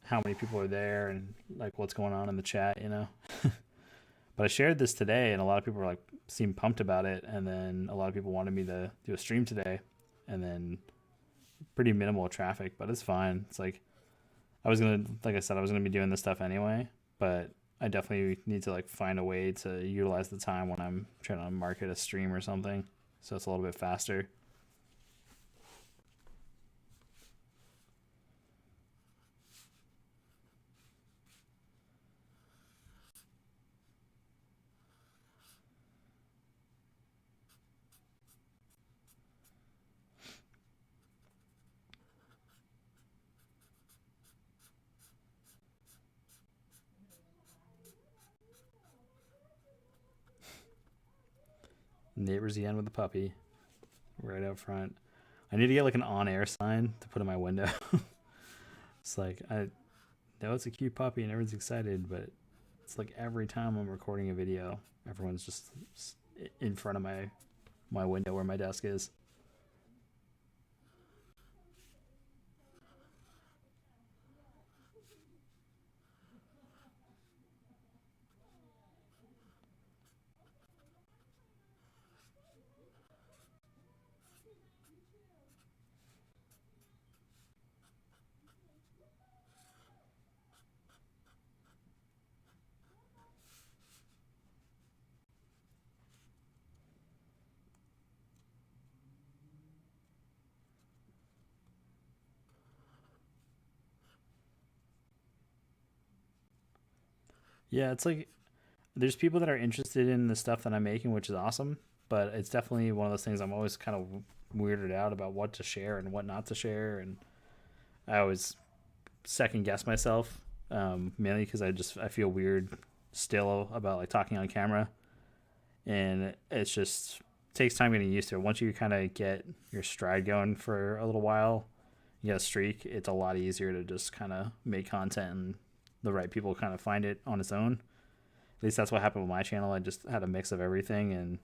how many people are there and like what's going on in the chat, you know. But I shared this today, and a lot of people were like seemed pumped about it, and then a lot of people wanted me to do a stream today, and then pretty minimal traffic, but it's fine. It's like like I said, I was gonna be doing this stuff anyway, but I definitely need to like find a way to utilize the time when I'm trying to market a stream or something, so it's a little bit faster. Neighbors again with the puppy right out front. I need to get like an on-air sign to put in my window. It's like, I know it's a cute puppy and everyone's excited, but it's like every time I'm recording a video, everyone's just in front of my window where my desk is. Yeah, it's like there's people that are interested in the stuff that I'm making, which is awesome. But it's definitely one of those things I'm always kind of weirded out about what to share and what not to share, and I always second guess myself, mainly because I feel weird still about like talking on camera, and it's just takes time getting used to it. Once you kind of get your stride going for a little while, you get a streak. It's a lot easier to just kind of make content and the right people kind of find it on its own. At least that's what happened with my channel. I just had a mix of everything, and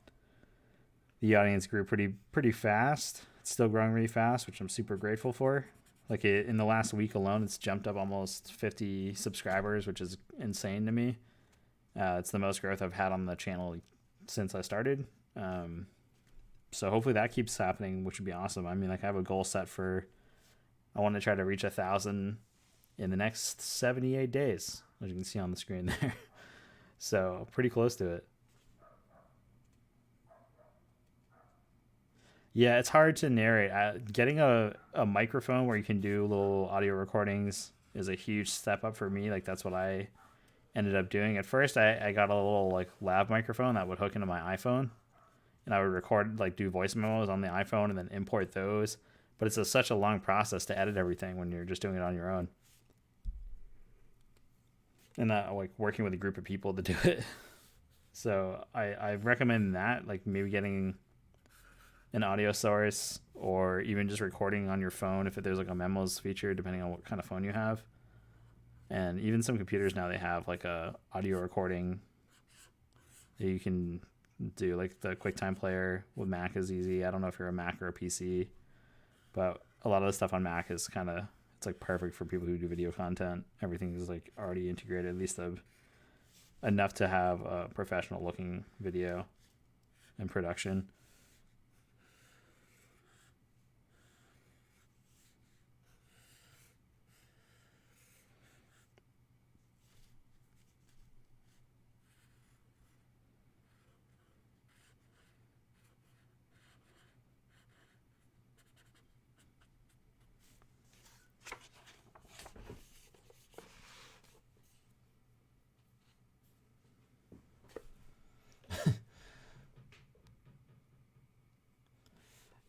the audience grew pretty fast. It's still growing really fast, which I'm super grateful for. Like in the last week alone, it's jumped up almost 50 subscribers, which is insane to me. It's the most growth I've had on the channel since I started. So hopefully that keeps happening, which would be awesome. I mean, like I have a goal set for, I want to try to reach 1,000 in the next 78 days, as you can see on the screen there. So pretty close to it. Yeah, it's hard to narrate. Getting a microphone where you can do little audio recordings is a huge step up for me. Like that's what I ended up doing. At first, I got a little like lav microphone that would hook into my iPhone, and I would record like do voice memos on the iPhone and then import those. But it's such a long process to edit everything when you're just doing it on your own, and like working with a group of people to do it. So I recommend that, like maybe getting an audio source or even just recording on your phone if there's like a memos feature, depending on what kind of phone you have. And even some computers now, they have like a audio recording that you can do. Like the QuickTime player with Mac is easy. I don't know if you're a Mac or a PC, but a lot of the stuff on Mac is kind of, it's like perfect for people who do video content. Everything is like already integrated, at least enough to have a professional looking video and production.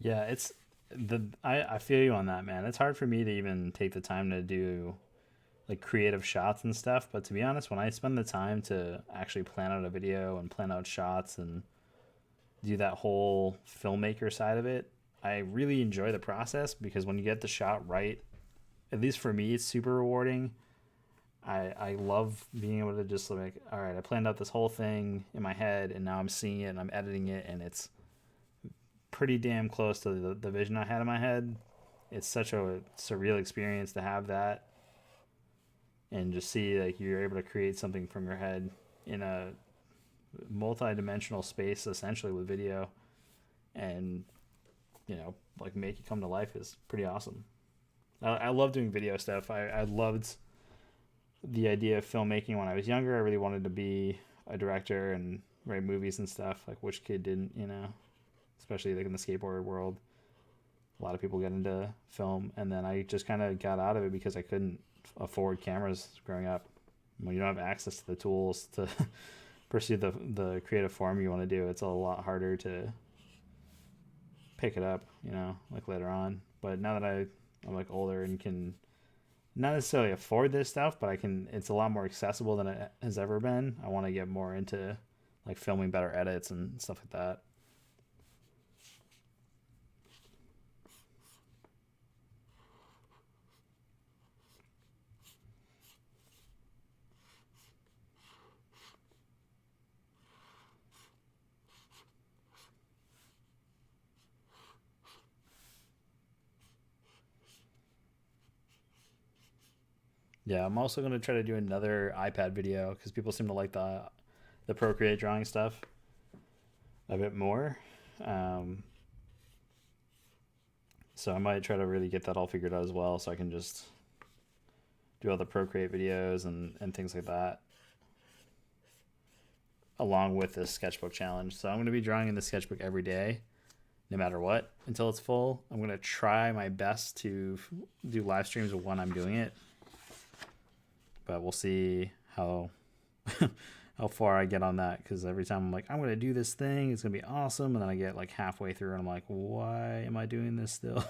Yeah, it's I feel you on that, man. It's hard for me to even take the time to do like creative shots and stuff, but to be honest, when I spend the time to actually plan out a video and plan out shots and do that whole filmmaker side of it, I really enjoy the process because when you get the shot right, at least for me, it's super rewarding. I love being able to just like, all right, I planned out this whole thing in my head and now I'm seeing it and I'm editing it and it's pretty damn close to the vision I had in my head. It's such a surreal experience to have that and just see like you're able to create something from your head in a multi-dimensional space essentially with video, and like make it come to life is pretty awesome. I love doing video stuff. I loved the idea of filmmaking when I was younger. I really wanted to be a director and write movies and stuff. Like which kid didn't, especially like in the skateboard world. A lot of people get into film, and then I just kind of got out of it because I couldn't afford cameras growing up. When you don't have access to the tools to pursue the creative form you want to do, it's a lot harder to pick it up, like later on. But now that I'm like older and can not necessarily afford this stuff, but it's a lot more accessible than it has ever been. I want to get more into like filming better edits and stuff like that. Yeah, I'm also gonna try to do another iPad video because people seem to like the Procreate drawing stuff a bit more. Um, so I might try to really get that all figured out as well, so I can just do all the Procreate videos and things like that, along with this sketchbook challenge. So I'm going to be drawing in the sketchbook every day, no matter what, until it's full. I'm going to try my best to do live streams when I'm doing it, but we'll see how how far I get on that, because every time I'm like, I'm going to do this thing, it's going to be awesome, and then I get like halfway through and I'm like, why am I doing this still?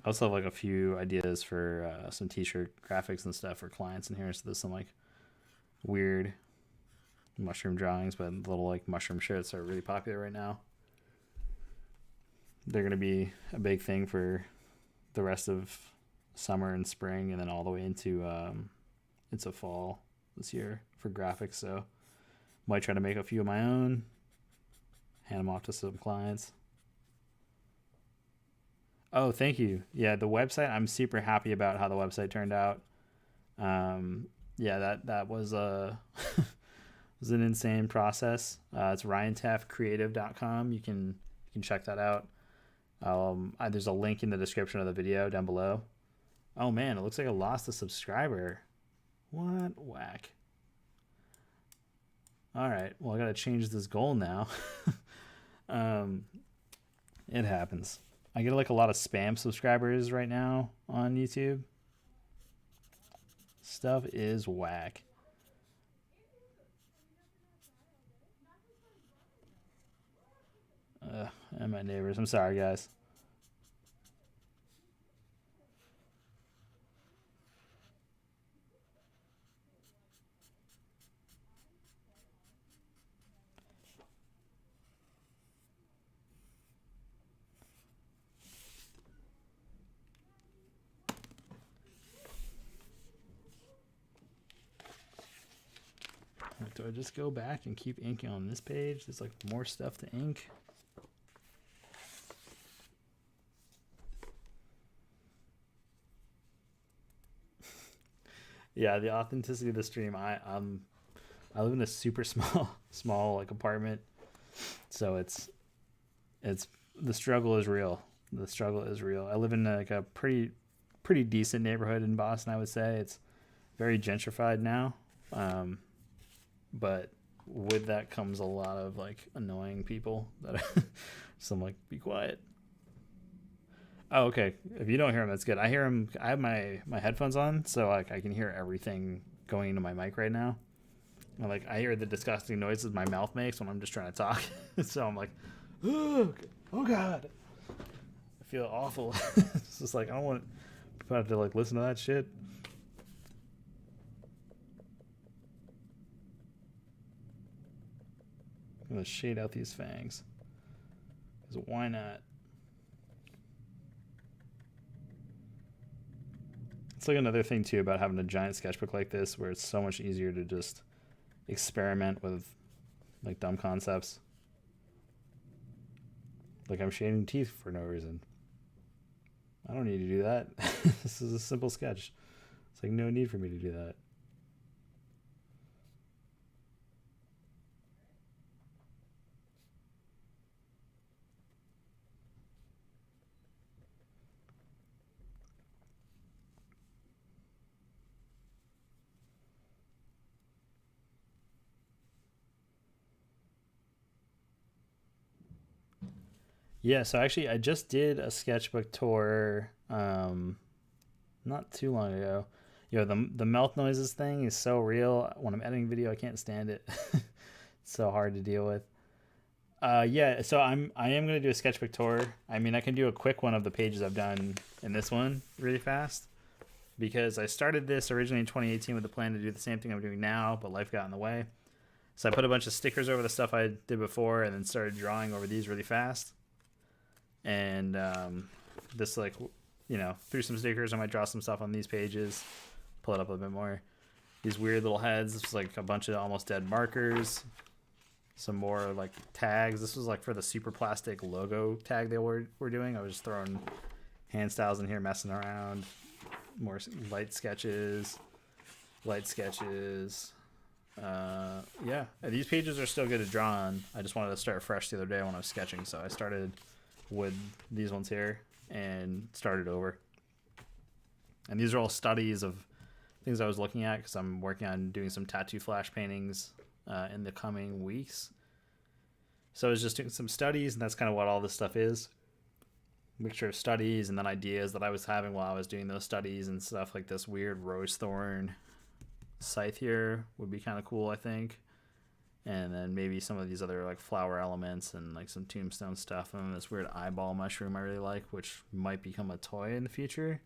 I also have like a few ideas for some t-shirt graphics and stuff for clients in here. So there's some like weird mushroom drawings, but little like mushroom shirts are really popular right now. They're going to be a big thing for the rest of summer and spring, and then all the way into fall this year for graphics. So might try to make a few of my own, hand them off to some clients. Oh, thank you. Yeah, the website, I'm super happy about how the website turned out. Yeah, that was a was an insane process. It's ryanteffcreative.com. You can check that out. There's a link in the description of the video down below. Oh man, it looks like I lost a subscriber. What whack? All right, well I gotta change this goal now. It happens. I get like a lot of spam subscribers right now on YouTube. Stuff is whack. And my neighbors. I'm sorry, guys. Do I just go back and keep inking on this page? There's like more stuff to ink. Yeah, the authenticity of the stream. I live in a super small like apartment, so it's the struggle is real. The struggle is real. I live in like a pretty decent neighborhood in Boston. I would say it's very gentrified now. But with that comes a lot of like annoying people that so I'm like, be quiet. Oh, okay. If you don't hear him, that's good. I hear him. I have my headphones on, so like I can hear everything going into my mic right now. And, like I hear the disgusting noises my mouth makes when I'm just trying to talk. So I'm like, oh god, I feel awful. It's just like I don't want to like listen to that shit. I'm gonna shade out these fangs. Because why not? It's like another thing too about having a giant sketchbook like this, where it's so much easier to just experiment with like dumb concepts. Like I'm shading teeth for no reason. I don't need to do that. This is a simple sketch. It's like no need for me to do that. Yeah, so actually I just did a sketchbook tour not too long ago. The mouth noises thing is so real. When I'm editing video, I can't stand it. It's so hard to deal with. Yeah, so I am gonna do a sketchbook tour. I mean, I can do a quick one of the pages I've done in this one really fast, because I started this originally in 2018 with the plan to do the same thing I'm doing now, but life got in the way. So I put a bunch of stickers over the stuff I did before and then started drawing over these really fast. And this, like, you know, through some stickers, I might draw some stuff on these pages, pull it up a bit more. These weird little heads, it's like a bunch of almost dead markers. Some more like tags. This was like for the super plastic logo tag they were doing. I was just throwing hand styles in here, messing around. More light sketches. Yeah, these pages are still good to draw on. I just wanted to start fresh the other day when I was sketching, so I started with these ones here and started over. And these are all studies of things I was looking at because I'm working on doing some tattoo flash paintings in the coming weeks. So I was just doing some studies, and that's kind of what all this stuff is. Mixture of studies and then ideas that I was having while I was doing those studies and stuff. Like this weird rose thorn scythe here would be kind of cool, I think. And then maybe some of these other like flower elements and like some tombstone stuff. And then this weird eyeball mushroom I really like, which might become a toy in the future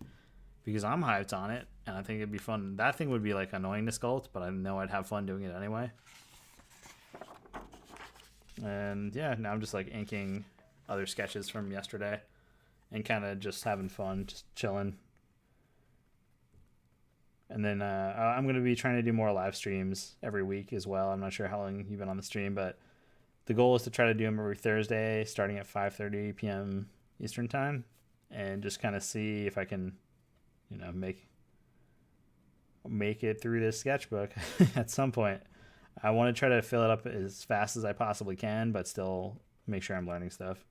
because I'm hyped on it and I think it'd be fun. That thing would be like annoying to sculpt, but I know I'd have fun doing it anyway. And yeah, now I'm just like inking other sketches from yesterday and kind of just having fun, just chilling. And then I'm going to be trying to do more live streams every week as well. I'm not sure how long you've been on the stream, but the goal is to try to do them every Thursday starting at 5:30 p.m. Eastern time and just kind of see if I can, you know, make it through this sketchbook at some point. I want to try to fill it up as fast as I possibly can, but still make sure I'm learning stuff.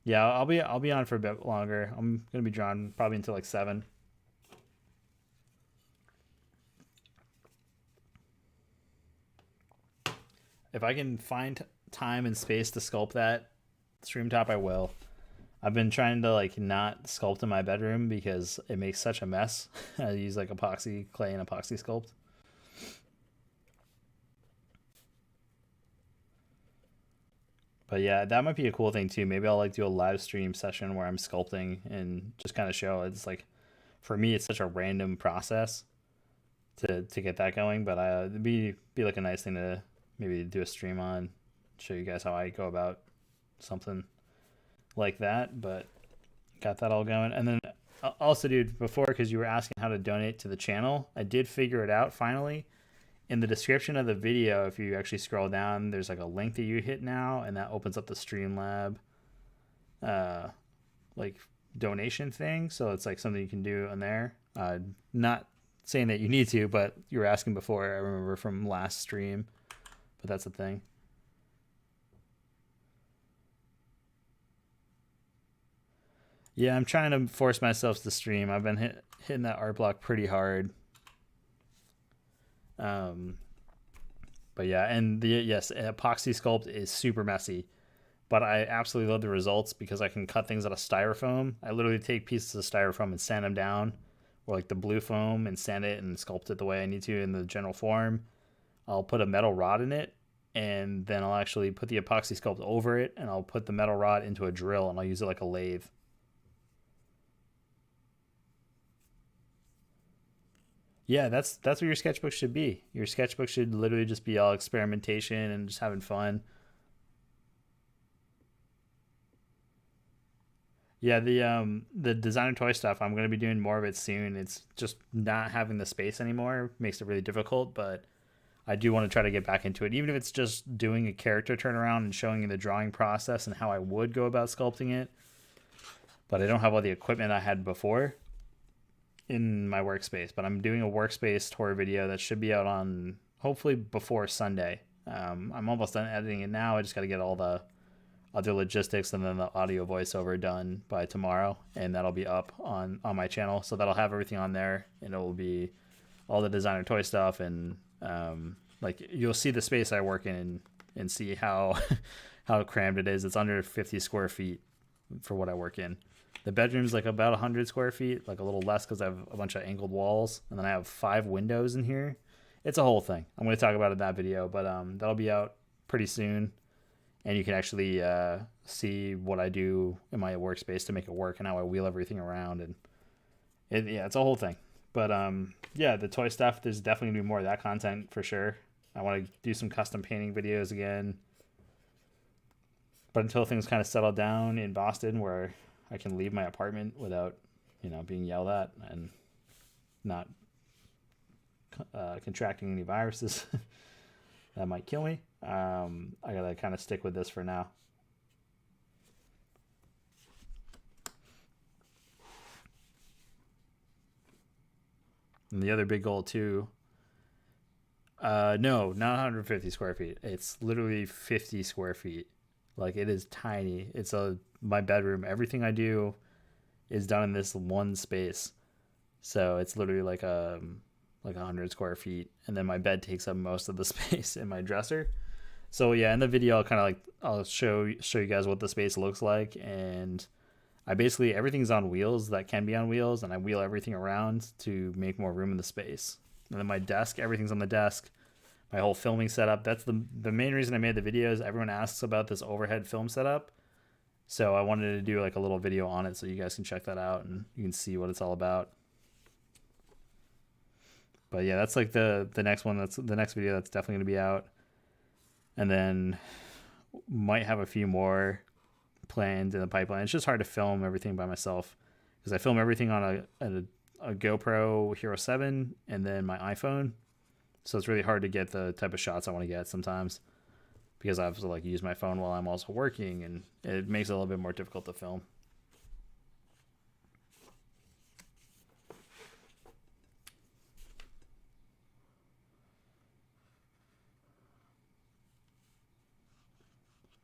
Yeah, I'll be on for a bit longer. I'm gonna be drawn probably until like 7. If I can find time and space to sculpt that stream top, I will. I've been trying to like not sculpt in my bedroom because it makes such a mess. I use like epoxy clay and epoxy sculpt. But yeah, that might be a cool thing too. Maybe I'll like do a live stream session where I'm sculpting and just kind of show it's like, for me, it's such a random process to get that going. But it'd be like a nice thing to maybe do a stream on, show you guys how I go about something like that. But got that all going. And then also, dude, before, because you were asking how to donate to the channel, I did figure it out finally. In the description of the video, if you actually scroll down, there's like a link that you hit now, and that opens up the Streamlab like donation thing. So it's like something you can do on there. Not saying that you need to, but you were asking before, I remember from last stream, but that's the thing. Yeah, I'm trying to force myself to stream. I've been hitting that art block pretty hard. But yeah, and yes, epoxy sculpt is super messy, but I absolutely love the results because I can cut things out of styrofoam. I literally take pieces of styrofoam and sand them down, or like the blue foam, and sand it and sculpt it the way I need to in the general form. I'll put a metal rod in it, and then I'll actually put the epoxy sculpt over it, and I'll put the metal rod into a drill, and I'll use it like a lathe. Yeah, that's what your sketchbook should be. Your sketchbook should literally just be all experimentation and just having fun. Yeah, the designer toy stuff, I'm going to be doing more of it soon. It's just not having the space anymore makes it really difficult, but I do want to try to get back into it, even if it's just doing a character turnaround and showing you the drawing process and how I would go about sculpting it. But I don't have all the equipment I had before in my workspace. But I'm doing a workspace tour video that should be out on hopefully before Sunday. I'm almost done editing it now. I just got to get all the other logistics and then the audio voiceover done by tomorrow, and that'll be up on my channel. So that'll have everything on there, and it will be all the designer toy stuff, and like you'll see the space I work in and see how how crammed it is. It's under 50 square feet for what I work in. The bedroom's like about 100 square feet, like a little less because I have a bunch of angled walls, and then I have 5 windows in here. It's a whole thing. I'm going to talk about it in that video, but that'll be out pretty soon, and you can actually see what I do in my workspace to make it work and how I wheel everything around, and it's a whole thing. But yeah, the toy stuff, there's definitely going to be more of that content for sure. I want to do some custom painting videos again. But until things kind of settle down in Boston, where I can leave my apartment without, being yelled at and not contracting any viruses that might kill me, I gotta kind of stick with this for now. And the other big goal too. No, not 150 square feet. It's literally 50 square feet. Like, it is tiny. It's my bedroom. Everything I do is done in this one space. So it's literally like 100 square feet, and then my bed takes up most of the space in my dresser. So yeah, in the video I'll show you guys what the space looks like, and I basically, everything's on wheels that can be on wheels, and I wheel everything around to make more room in the space. And then my desk, everything's on the desk. My whole filming setup. That's the main reason I made the videos. Everyone asks about this overhead film setup. So I wanted to do like a little video on it so you guys can check that out and you can see what it's all about. But yeah, that's like the next one. That's the next video that's definitely going to be out. And then might have a few more planned in the pipeline. It's just hard to film everything by myself because I film everything on a GoPro Hero 7 and then my iPhone. So it's really hard to get the type of shots I want to get sometimes because I have to like use my phone while I'm also working, and it makes it a little bit more difficult to film.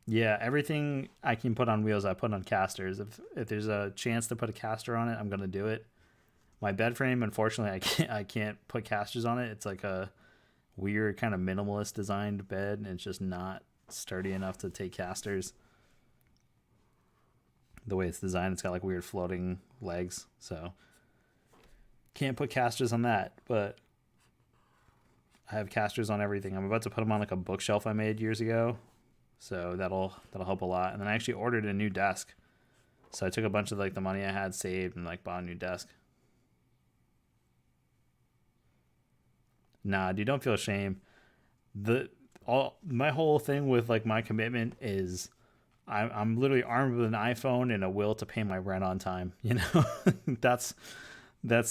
Yeah, everything I can put on wheels, I put on casters. If there's a chance to put a caster on it, I'm gonna do it. My bed frame, unfortunately, I can't put casters on it. It's like a weird kind of minimalist designed bed, and it's just not sturdy enough to take casters. The way it's designed, it's got like weird floating legs, so can't put casters on that. But I have casters on everything. I'm about to put them on like a bookshelf I made years ago, so that'll help a lot. And then I actually ordered a new desk, so I took a bunch of like the money I had saved and like bought a new desk. Nah, dude, don't feel shame. My whole thing with like my commitment is I'm literally armed with an iPhone and a will to pay my rent on time. that's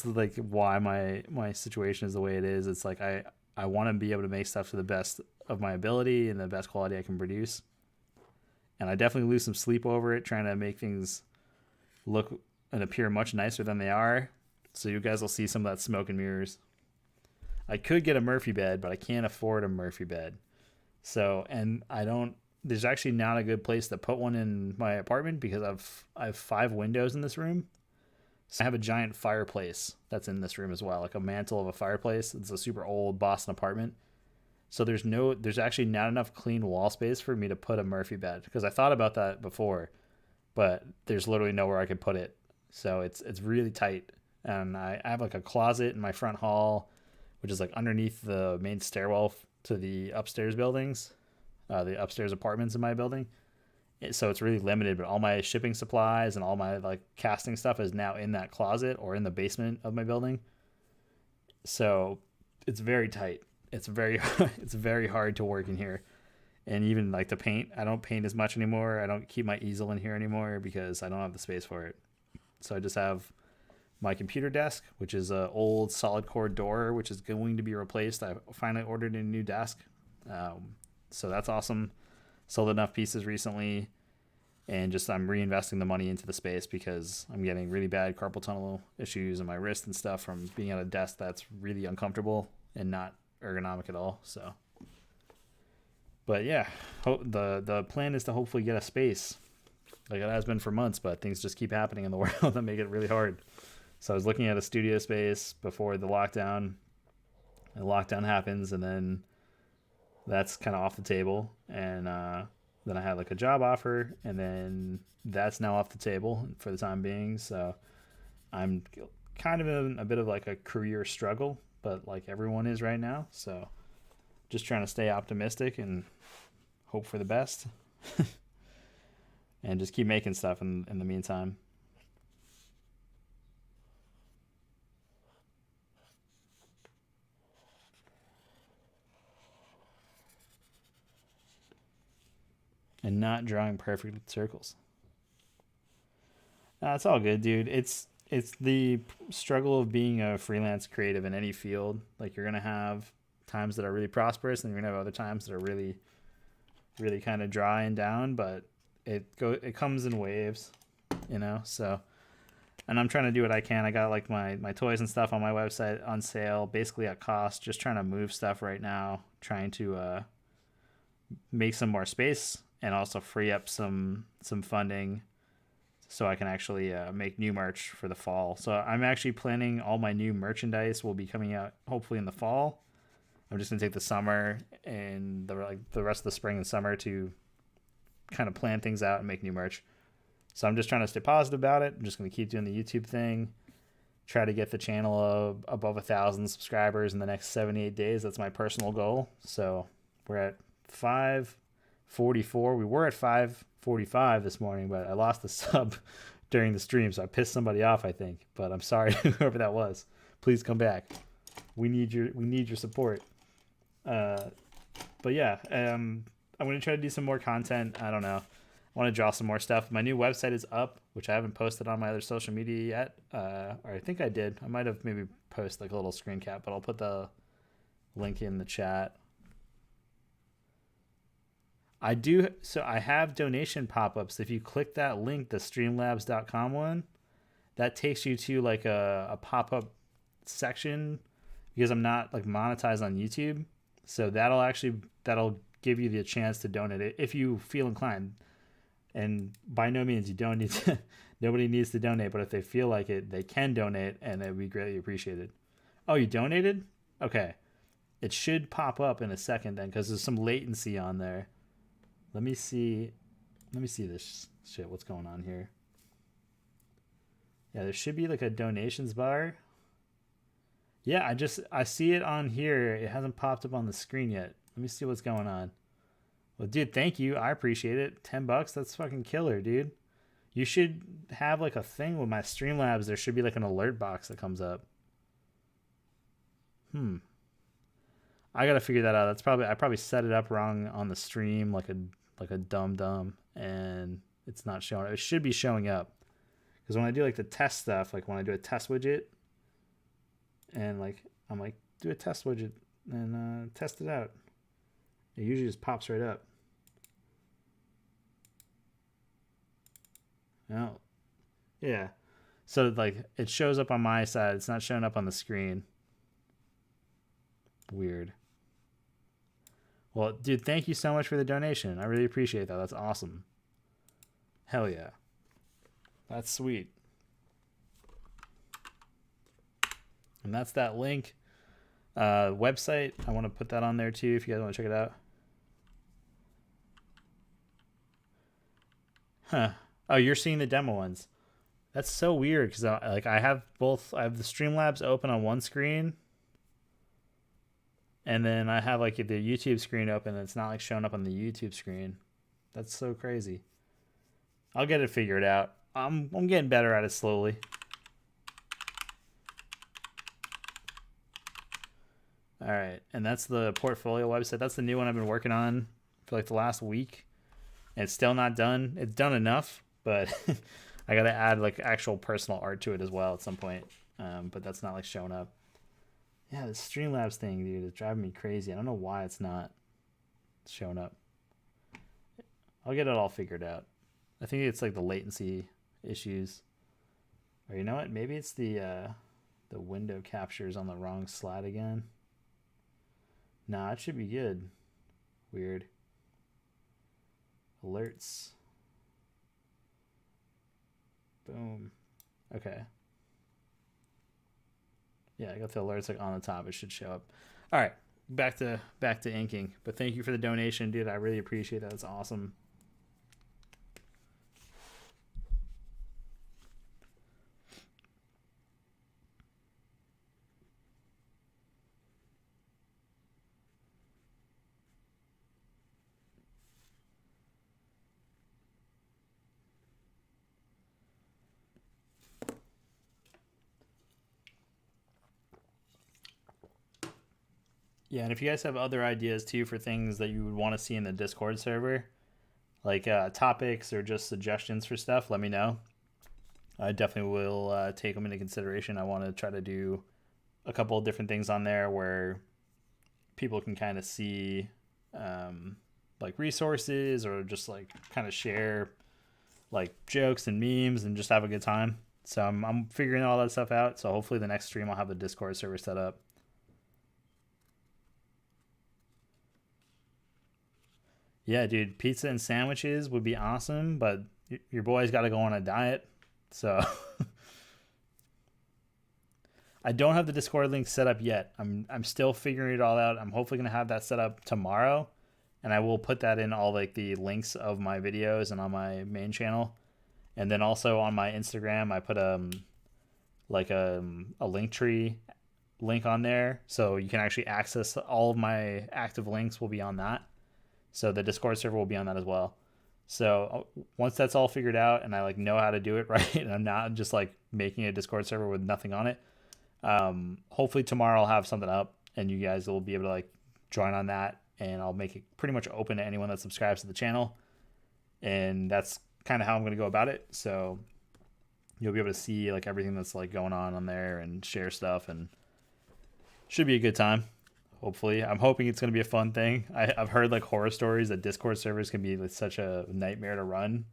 like why my situation is the way it is. It's like I want to be able to make stuff to the best of my ability and the best quality I can produce. And I definitely lose some sleep over it, trying to make things look and appear much nicer than they are. So you guys will see some of that smoke and mirrors. I could get a Murphy bed, but I can't afford a Murphy bed. So, and there's actually not a good place to put one in my apartment because I have 5 windows in this room. So I have a giant fireplace that's in this room as well, like a mantle of a fireplace. It's a super old Boston apartment. So there's actually not enough clean wall space for me to put a Murphy bed, because I thought about that before, but there's literally nowhere I could put it. So it's really tight. And I have like a closet in my front hall, which is like underneath the main stairwell to the upstairs buildings, the upstairs apartments in my building. So it's really limited, but all my shipping supplies and all my like casting stuff is now in that closet or in the basement of my building. So it's very tight. It's very hard to work in here. And even like to paint, I don't paint as much anymore. I don't keep my easel in here anymore because I don't have the space for it. So I just have my computer desk, which is an old solid core door, which is going to be replaced. I finally ordered a new desk. So that's awesome. Sold enough pieces recently, and just I'm reinvesting the money into the space because I'm getting really bad carpal tunnel issues in my wrist and stuff from being at a desk that's really uncomfortable and not ergonomic at all. So, but yeah, the plan is to hopefully get a space, like it has been for months, but things just keep happening in the world that make it really hard. So I was looking at a studio space before the lockdown. And the lockdown happens, and then that's kind of off the table. And then I had like a job offer, and then that's now off the table for the time being. So I'm kind of in a bit of like a career struggle, but like everyone is right now. So just trying to stay optimistic and hope for the best and just keep making stuff in the meantime. and not drawing perfect circles. It's all good, dude. It's the struggle of being a freelance creative in any field. Like, you're gonna have times that are really prosperous, and you're gonna have other times that are really, really kind of dry and down. But it comes in waves, you know. So, and I'm trying to do what I can. I got like my toys and stuff on my website on sale, basically at cost. Just trying to move stuff right now, trying to make some more space and also free up some funding so I can actually make new merch for the fall. So I'm actually planning all my new merchandise will be coming out hopefully in the fall. I'm just gonna take the summer and the rest of the spring and summer to kind of plan things out and make new merch. So I'm just trying to stay positive about it. I'm just gonna keep doing the YouTube thing, try to get the channel above 1,000 subscribers in the next 78 days. That's my personal goal. So we're at 544. We were at 545 this morning, but I lost the sub during the stream, so I pissed somebody off, I think. But I'm sorry, whoever that was. Please come back. We need your support. But yeah, I'm gonna try to do some more content. I don't know. I want to draw some more stuff. My new website is up, which I haven't posted on my other social media yet. Or I think I did. I might have maybe posted like a little screen cap, but I'll put the link in the chat. I do. So I have donation pop-ups. If you click that link, the streamlabs.com one, that takes you to like a pop-up section because I'm not like monetized on YouTube. So that'll give you the chance to donate it if you feel inclined. And by no means you don't need to, nobody needs to donate, but if they feel like it, they can donate and it would be greatly appreciated. Oh, you donated? Okay. It should pop up in a second then because there's some latency on there. Let me see this shit. What's going on here? Yeah, there should be like a donations bar. Yeah, I see it on here. It hasn't popped up on the screen yet. Let me see what's going on. Well, dude, thank you. I appreciate it. $10, that's fucking killer, dude. You should have like a thing with my Streamlabs. There should be like an alert box that comes up. I gotta figure that out. I probably set it up wrong on the stream, like a dumb, and it's not showing up. It should be showing up because when I do like the test stuff, like when I do a test widget, and like I'm like do a test widget and test it out, it usually just pops right up. Oh, yeah. So like it shows up on my side. It's not showing up on the screen. Weird. Well, dude, thank you so much for the donation. I really appreciate that. That's awesome. Hell yeah. That's sweet. And that's that link. Website. I want to put that on there too if you guys want to check it out. Huh. Oh, you're seeing the demo ones. That's so weird because I have the Streamlabs open on one screen. And then I have like the YouTube screen open and it's not like showing up on the YouTube screen. That's so crazy. I'll get it figured out. I'm getting better at it slowly. All right, and that's the portfolio website. That's the new one I've been working on for like the last week. And it's still not done. It's done enough, but I got to add like actual personal art to it as well at some point. But that's not like showing up. Yeah, the Streamlabs thing, dude, is driving me crazy. I don't know why it's not showing up. I'll get it all figured out. I think it's like the latency issues. Or you know what? Maybe it's the window captures on the wrong slide again. Nah, it should be good. Weird. Alerts. Boom. Okay. Yeah, I got the alerts like on the top. It should show up. All right, back to inking. But thank you for the donation, dude. I really appreciate that. It's awesome. Yeah, and if you guys have other ideas too for things that you would want to see in the Discord server, like topics or just suggestions for stuff, let me know. I definitely will take them into consideration. I want to try to do a couple of different things on there where people can kind of see like resources or just like kind of share like jokes and memes and just have a good time. So I'm figuring all that stuff out. So hopefully the next stream I'll have the Discord server set up. Yeah, dude, pizza and sandwiches would be awesome, but your boy's got to go on a diet. So I don't have the Discord link set up yet. I'm still figuring it all out. I'm hopefully going to have that set up tomorrow, and I will put that in all like the links of my videos and on my main channel. And then also on my Instagram, I put like a link tree link on there, so you can actually access all of my active links will be on that. So the Discord server will be on that as well. So once that's all figured out and I like know how to do it right, and I'm not just like making a Discord server with nothing on it, hopefully tomorrow I'll have something up and you guys will be able to like join on that, and I'll make it pretty much open to anyone that subscribes to the channel. And that's kind of how I'm going to go about it. So you'll be able to see like everything that's like going on there and share stuff, and should be a good time. Hopefully, I'm hoping it's going to be a fun thing. I've heard like horror stories that Discord servers can be like such a nightmare to run,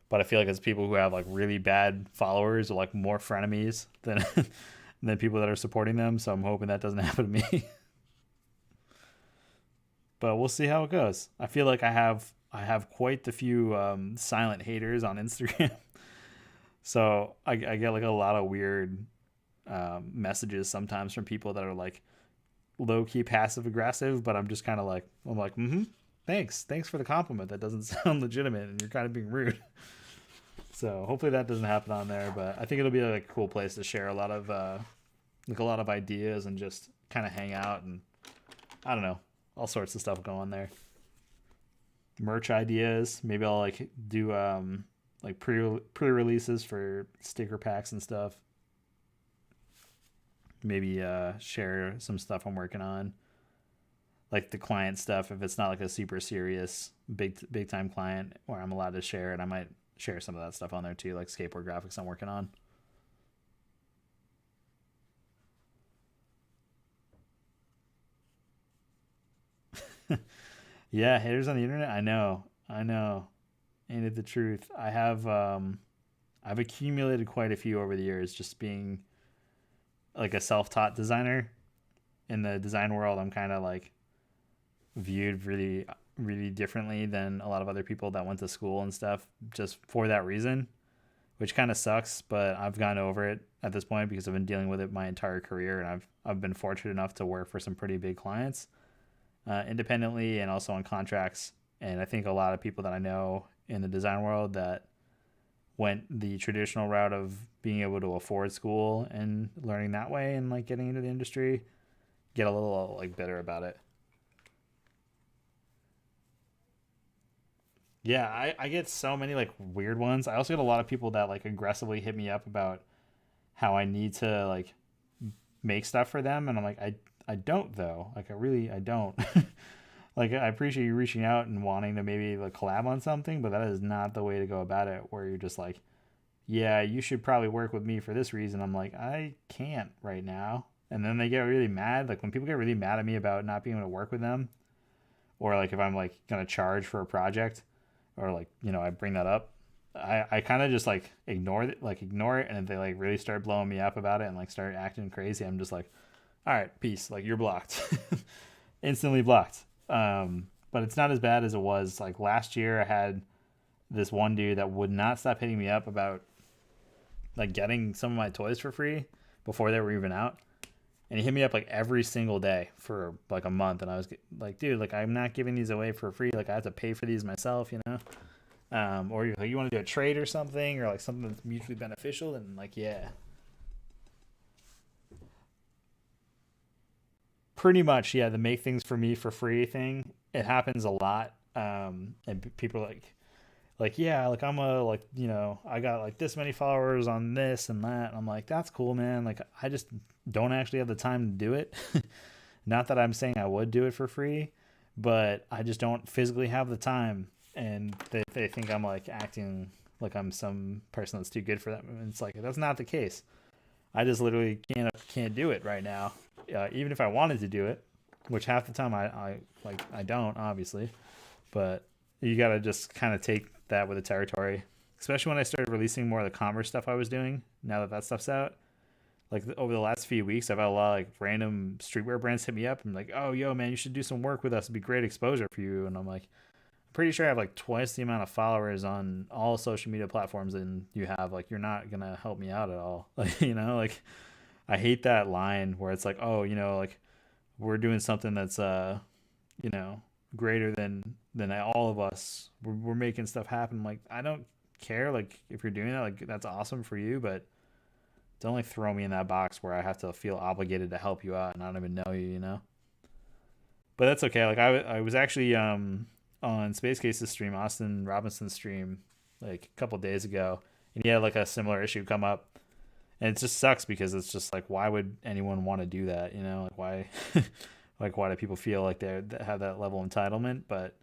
but I feel like it's people who have like really bad followers or like more frenemies than than people that are supporting them. So I'm hoping that doesn't happen to me. But we'll see how it goes. I feel like I have quite the few silent haters on Instagram. So I get like a lot of weird messages sometimes from people that are like low-key passive aggressive, but I'm just kind of like, thanks for the compliment. That doesn't sound legitimate and you're kind of being rude. So hopefully that doesn't happen on there, but I think it'll be like a cool place to share a lot of ideas and just kind of hang out, and I don't know, all sorts of stuff going on there. Merch ideas, maybe I'll like do like pre-releases for sticker packs and stuff. Maybe share some stuff I'm working on, like the client stuff. If it's not like a super serious big time client where I'm allowed to share it, I might share some of that stuff on there too, like skateboard graphics I'm working on. Yeah, haters on the internet. I know. Ain't it the truth? I've accumulated quite a few over the years, just being like a self-taught designer. In the design world, I'm kind of like viewed really really differently than a lot of other people that went to school and stuff, just for that reason, which kind of sucks, but I've gone over it at this point because I've been dealing with it my entire career, and I've been fortunate enough to work for some pretty big clients independently and also on contracts. And I think a lot of people that I know in the design world that went the traditional route of being able to afford school and learning that way and like getting into the industry get a little like bitter about it. Yeah, I get so many like weird ones. I also get a lot of people that like aggressively hit me up about how I need to like make stuff for them, and I'm like, I don't though. Like I don't. Like I appreciate you reaching out and wanting to maybe like collab on something, but that is not the way to go about it, where you're just like, yeah, you should probably work with me for this reason. I'm like, I can't right now. And then they get really mad. Like when people get really mad at me about not being able to work with them, or like if I'm like gonna charge for a project, or like, you know, I bring that up, I kind of just like ignore it. And if they like really start blowing me up about it and like start acting crazy, I'm just like, all right, peace. Like you're blocked. Instantly blocked. But it's not as bad as it was. Like last year I had this one dude that would not stop hitting me up about like getting some of my toys for free before they were even out. And he hit me up like every single day for like a month. And I was like, dude, like I'm not giving these away for free. Like I have to pay for these myself, you know? Or you're like, you want to do a trade or something, or like something that's mutually beneficial. And like, yeah, pretty much. Yeah. The make things for me for free thing. It happens a lot. And people are like, yeah, like I'm a, like, you know, I got like this many followers on this and that. And I'm like, that's cool, man. Like I just don't actually have the time to do it. Not that I'm saying I would do it for free, but I just don't physically have the time and they think I'm like acting like I'm some person that's too good for them. And it's like that's not the case. I just literally can't do it right now. Even if I wanted to do it, which half the time I don't, obviously. But you gotta just kind of take that with the territory, especially when I started releasing more of the commerce stuff I was doing. Now that stuff's out, like over the last few weeks, I've had a lot of like random streetwear brands hit me up and like, oh, yo, man, you should do some work with us. It'd be great exposure for you. And I'm like, I'm pretty sure I have like twice the amount of followers on all social media platforms than you have. Like, you're not gonna help me out at all. Like, like I hate that line where it's like, oh, like we're doing something that's you know, greater than all of us. We're making stuff happen. Like, I don't care. Like, if you're doing that, like that's awesome for you, but don't like throw me in that box where I have to feel obligated to help you out and I don't even know you. But that's okay. Like I was actually on Space Case's stream, Austin Robinson's stream, like a couple days ago, and he had like a similar issue come up, and it just sucks because it's just like, why would anyone want to do that? Like why, like why do people feel like they have that level of entitlement? But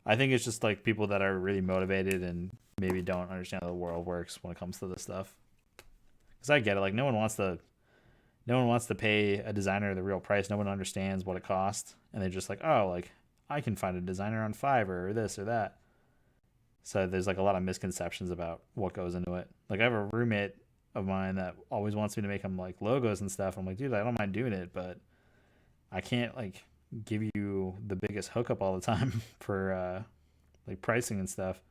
I think it's just like people that are really motivated and maybe don't understand how the world works when it comes to this stuff. Because I get it, like no one wants to pay a designer the real price. No one understands what it costs, and they're just like, oh, like I can find a designer on Fiverr or this or that. So there's like a lot of misconceptions about what goes into it. Like I have a roommate of mine that always wants me to make him like logos and stuff. I'm like, dude, I don't mind doing it, but I can't like give you the biggest hookup all the time for like pricing and stuff.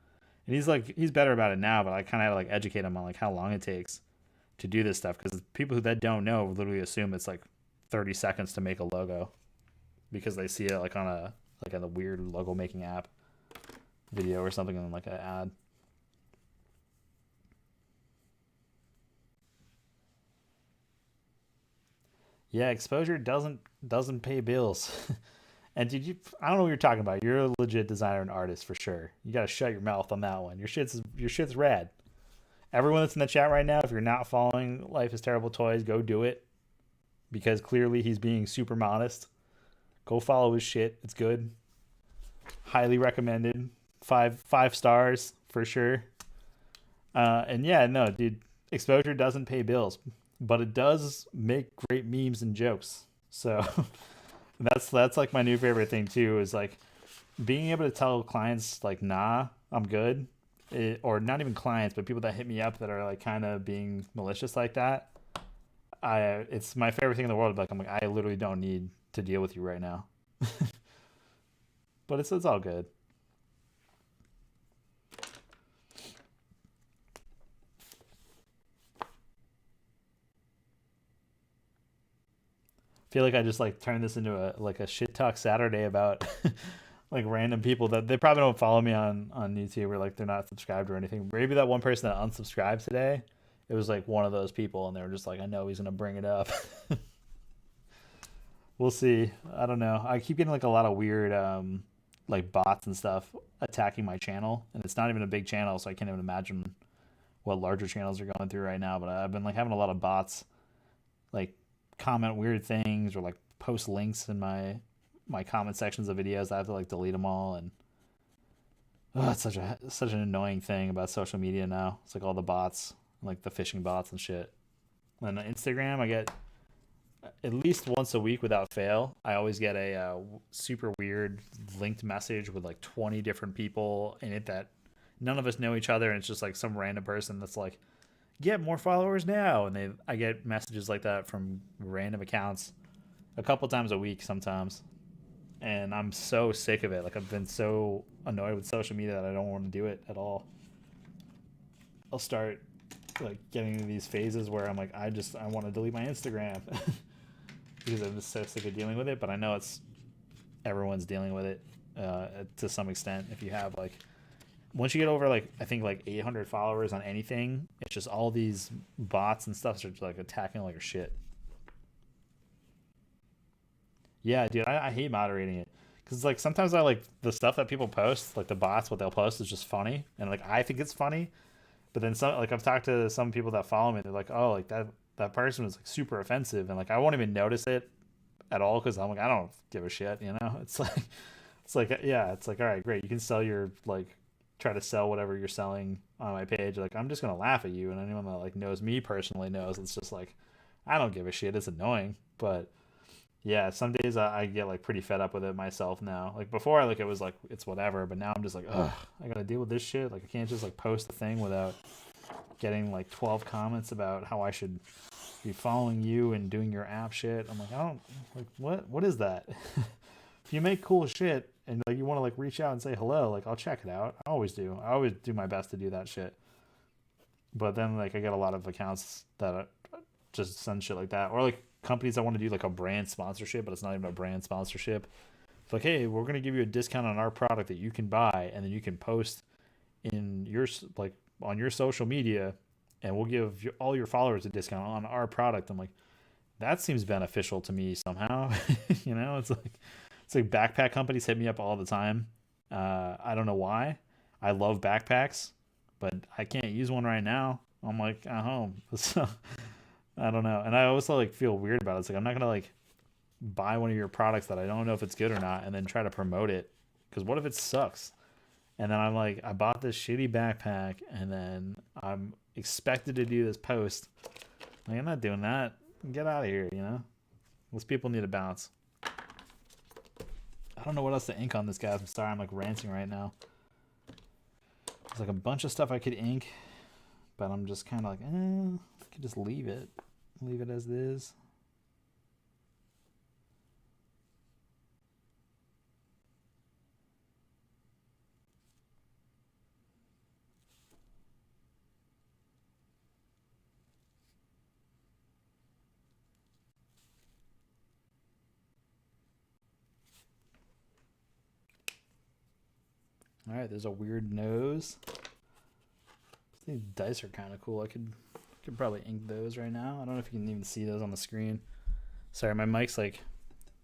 And he's better about it now, but I kind of had to like educate him on like how long it takes to do this stuff, because people that don't know literally assume it's like 30 seconds to make a logo because they see it like on a weird logo making app video or something and like an ad. Yeah, exposure doesn't pay bills. And I don't know what you're talking about. You're a legit designer and artist for sure. You got to shut your mouth on that one. Your shit's rad. Everyone that's in the chat right now, if you're not following Life is Terrible Toys, go do it. Because clearly he's being super modest. Go follow his shit. It's good. Highly recommended. Five stars for sure. And yeah, no, dude, exposure doesn't pay bills, but it does make great memes and jokes. So that's like my new favorite thing too, is like being able to tell clients like, nah, I'm good. Or not even clients, but people that hit me up that are like kind of being malicious like that. It's my favorite thing in the world. Like I'm like, I literally don't need to deal with you right now. But it's all good. Feel like I just like turned this into a shit talk Saturday about like random people that they probably don't follow me on YouTube, or like they're not subscribed or anything. Maybe that one person that unsubscribed today, it was like one of those people, and they were just like, I know he's gonna bring it up. We'll see. I don't know. I keep getting like a lot of weird like bots and stuff attacking my channel, and it's not even a big channel, so I can't even imagine what larger channels are going through right now. But I've been like having a lot of bots like comment weird things or like post links in my comment sections of videos. I have to like delete them all, and it's such an annoying thing about social media now. It's like all the bots, like the phishing bots and shit. And on Instagram, I get at least once a week without fail. I always get a super weird linked message with like 20 different people in it that none of us know each other, and it's just like some random person that's like, get more followers now, and I get messages like that from random accounts a couple times a week sometimes, and I'm so sick of it. Like I've been so annoyed with social media that I don't want to do it at all. I'll start like getting into these phases where I'm like, I want to delete my Instagram because I'm just so sick of dealing with it. But I know everyone's dealing with it to some extent. If you have like, once you get over like I think like 800 followers on anything, it's just all these bots and stuff are like attacking like your shit. Yeah, dude, I hate moderating it because like sometimes I like the stuff that people post, like the bots, what they'll post is just funny, and like I think it's funny, but then some, like I've talked to some people that follow me, they're like, oh, like that person was like super offensive, and like I won't even notice it at all because I'm like, I don't give a shit, It's like, It's like, yeah, it's like, all right, great. You can sell your like try to sell whatever you're selling on my page. Like, I'm just gonna laugh at you, and anyone that like knows me personally knows it's just like I don't give a shit. It's annoying, but yeah, some days I get like pretty fed up with it myself now. Like before, like it was like it's whatever, but now I'm just like, ugh, I gotta deal with this shit. Like I can't just like post a thing without getting like 12 comments about how I should be following you and doing your app shit. I'm like, I don't like what is that? If you make cool shit and like you want to like reach out and say hello, like I'll check it out. I always do. I always do my best to do that shit. But then like I get a lot of accounts that just send shit like that, or like companies that want to do like a brand sponsorship, but it's not even a brand sponsorship. It's like, hey, we're gonna give you a discount on our product that you can buy, and then you can post in your like on your social media, and we'll give all your followers a discount on our product. I'm like, that seems beneficial to me somehow. You know, it's like backpack companies hit me up all the time. I don't know why. I love backpacks, but I can't use one right now. I'm like at home, so I don't know. And I also like feel weird about it. It's like I'm not gonna like buy one of your products that I don't know if it's good or not, and then try to promote it. Because what if it sucks? And then I'm like, I bought this shitty backpack, and then I'm expected to do this post. Like, I'm not doing that. Get out of here, you know? Those people need a bounce. I don't know what else to ink on this, guys. I'm sorry, I'm like ranting right now. There's like a bunch of stuff I could ink, but I'm just kind of like, I could just leave it. Leave it as it is. All right, there's a weird nose. These dice are kind of cool. I could probably ink those right now. I don't know if you can even see those on the screen. Sorry, my mic's like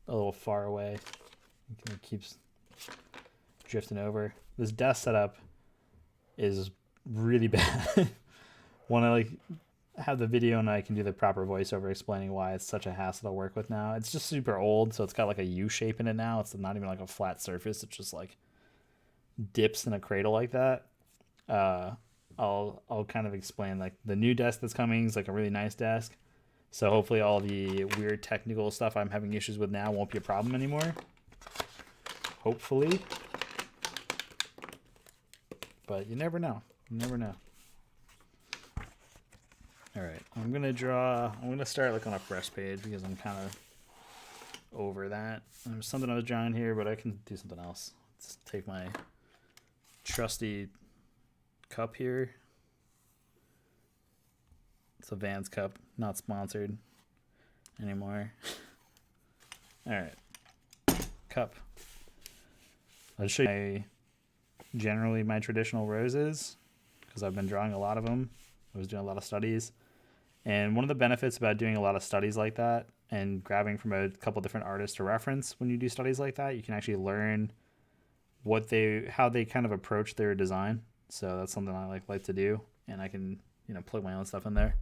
a little far away. It keeps drifting over. This desk setup is really bad. When I like have the video and I can do the proper voiceover explaining why it's such a hassle to work with now. It's just super old, so it's got like a U shape in it now. It's not even like a flat surface. It's just like dips in a cradle like that. I'll kind of explain like the new desk that's coming is like a really nice desk. So hopefully all the weird technical stuff I'm having issues with now won't be a problem anymore. Hopefully. But you never know. You never know. All right, I'm gonna start like on a fresh page because I'm kind of over that. There's something I was drawing here, but I can do something else. Let's take my trusty cup here. It's a Vans cup, not sponsored anymore. All right, cup. I'll show you generally my traditional roses because I've been drawing a lot of them. I was doing a lot of studies. And one of the benefits about doing a lot of studies like that and grabbing from a couple different artists to reference when you do studies like that, you can actually learn how they kind of approach their design. So that's something I like to do, and I can, plug my own stuff in there.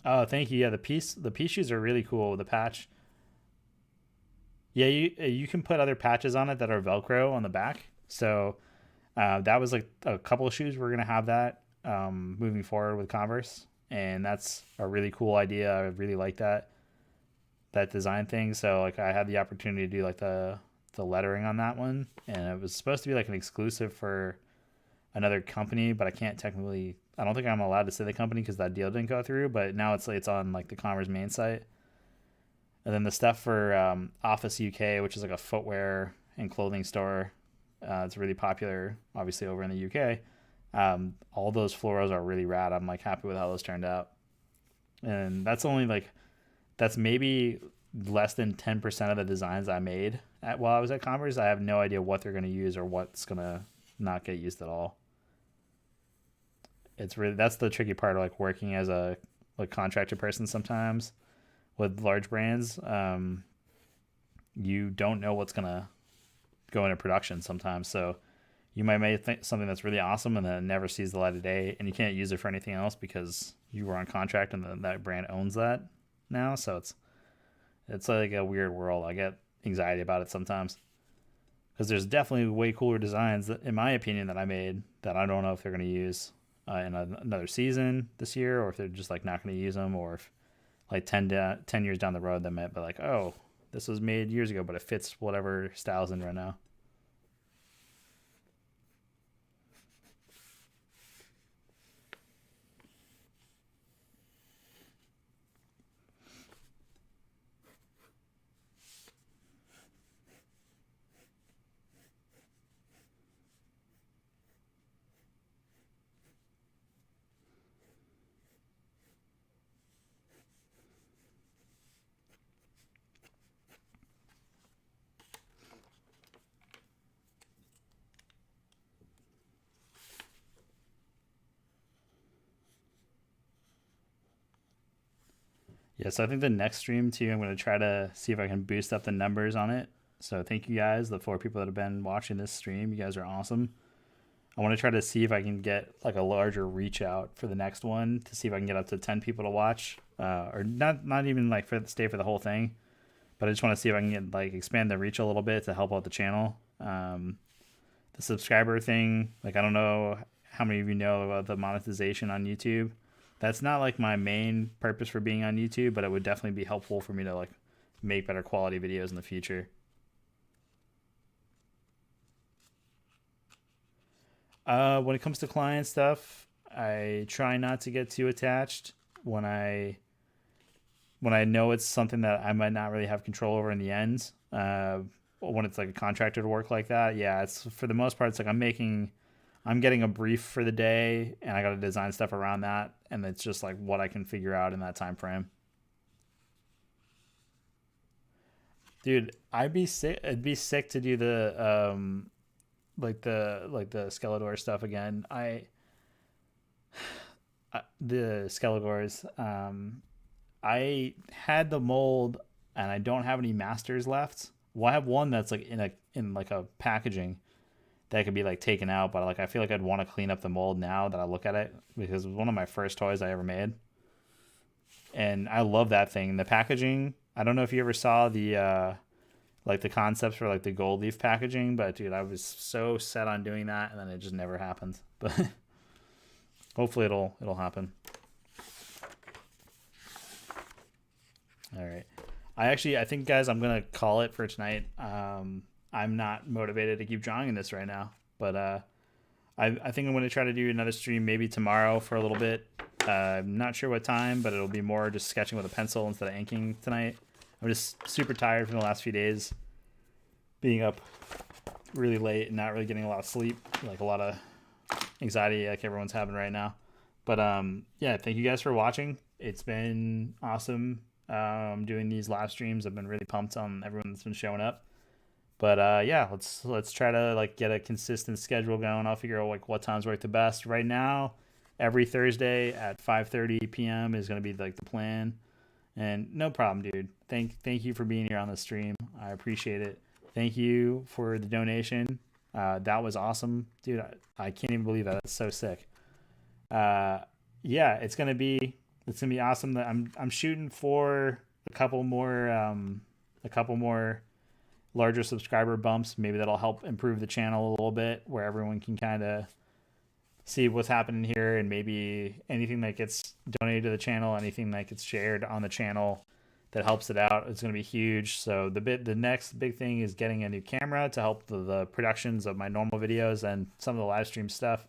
Oh, thank you. Yeah, the piece shoes are really cool. The patch. Yeah, you can put other patches on it that are Velcro on the back. So that was like a couple of shoes. We're gonna have that moving forward with Converse, and that's a really cool idea. I really like that design thing. So like I had the opportunity to do like the lettering on that one, and it was supposed to be like an exclusive for another company, but I don't think I'm allowed to say the company because that deal didn't go through. But now it's on like the Converse main site. And then the stuff for Office UK, which is like a footwear and clothing store. It's really popular, obviously, over in the UK. All those floros are really rad. I'm like happy with how those turned out. And that's maybe less than 10% of the designs I made while I was at Converse. I have no idea what they're going to use or what's going to not get used at all. That's the tricky part of like working as a contractor person sometimes with large brands. You don't know what's going to go into production sometimes. So you might make something that's really awesome and then it never sees the light of day, and you can't use it for anything else because you were on contract and that brand owns that now. So it's It's like a weird world. I get anxiety about it sometimes because there's definitely way cooler designs that, in my opinion, that I made that I don't know if they're going to use in another season this year, or if they're just like not going to use them, or if like 10 years down the road they might be like, oh, this was made years ago, but it fits whatever style's in right now. Yeah, so I think the next stream too, I'm going to try to see if I can boost up the numbers on it. So thank you guys, the 4 people that have been watching this stream. You guys are awesome. I want to try to see if I can get like a larger reach out for the next one to see if I can get up to 10 people to watch, or not even like stay for the whole thing, but I just want to see if I can get like expand the reach a little bit to help out the channel. The subscriber thing, like I don't know how many of you know about the monetization on YouTube. That's not like my main purpose for being on YouTube, but it would definitely be helpful for me to like make better quality videos in the future. When it comes to client stuff, I try not to get too attached when I know it's something that I might not really have control over in the end. When it's like a contracted work like that, yeah, it's for the most part, it's like I'm getting a brief for the day, and I got to design stuff around that, and it's just like what I can figure out in that time frame. Dude, I'd be sick. I'd be sick to do the like the Skeletor stuff again. The Skelegors. I had the mold, and I don't have any masters left. Well, I have one that's like in like a packaging that could be like taken out, but like I feel like I'd want to clean up the mold now that I look at it, because it was one of my first toys I ever made, and I love that thing. The packaging. I don't know if you ever saw the like the concepts for like the gold leaf packaging, but dude, I was so set on doing that, and then it just never happened. But hopefully it'll happen. All right. I think guys, I'm gonna call it for tonight. I'm not motivated to keep drawing in this right now, but I think I'm gonna try to do another stream maybe tomorrow for a little bit. I'm not sure what time, but it'll be more just sketching with a pencil instead of inking tonight. I'm just super tired from the last few days, being up really late and not really getting a lot of sleep, like a lot of anxiety like everyone's having right now. But yeah, thank you guys for watching. It's been awesome doing these live streams. I've been really pumped on everyone that's been showing up. But yeah, let's try to like get a consistent schedule going. I'll figure out like what times work the best. Right now, every Thursday at 5:30 p.m. is going to be like the plan. And no problem, dude. Thank you for being here on the stream. I appreciate it. Thank you for the donation. That was awesome, dude. I can't even believe that. That's so sick. Yeah, it's gonna be awesome. That I'm shooting for a couple more larger subscriber bumps. Maybe that'll help improve the channel a little bit, where everyone can kind of see what's happening here, and maybe anything that gets donated to the channel, anything that gets shared on the channel that helps it out, it's going to be huge. So the next big thing is getting a new camera to help the productions of my normal videos and some of the live stream stuff.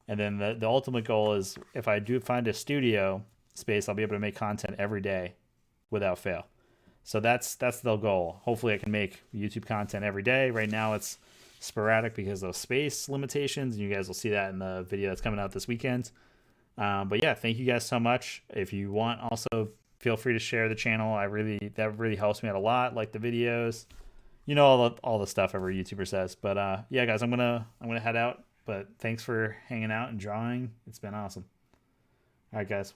And then the ultimate goal is, if I do find a studio space, I'll be able to make content every day without fail. So that's the goal. Hopefully I can make YouTube content every day. Right now it's sporadic because of space limitations, and you guys will see that in the video that's coming out this weekend. But yeah, thank you guys so much. If you want, also feel free to share the channel. That really helps me out a lot. Like the videos, all the stuff every YouTuber says. But yeah, guys, I'm gonna head out. But thanks for hanging out and drawing. It's been awesome. All right, guys.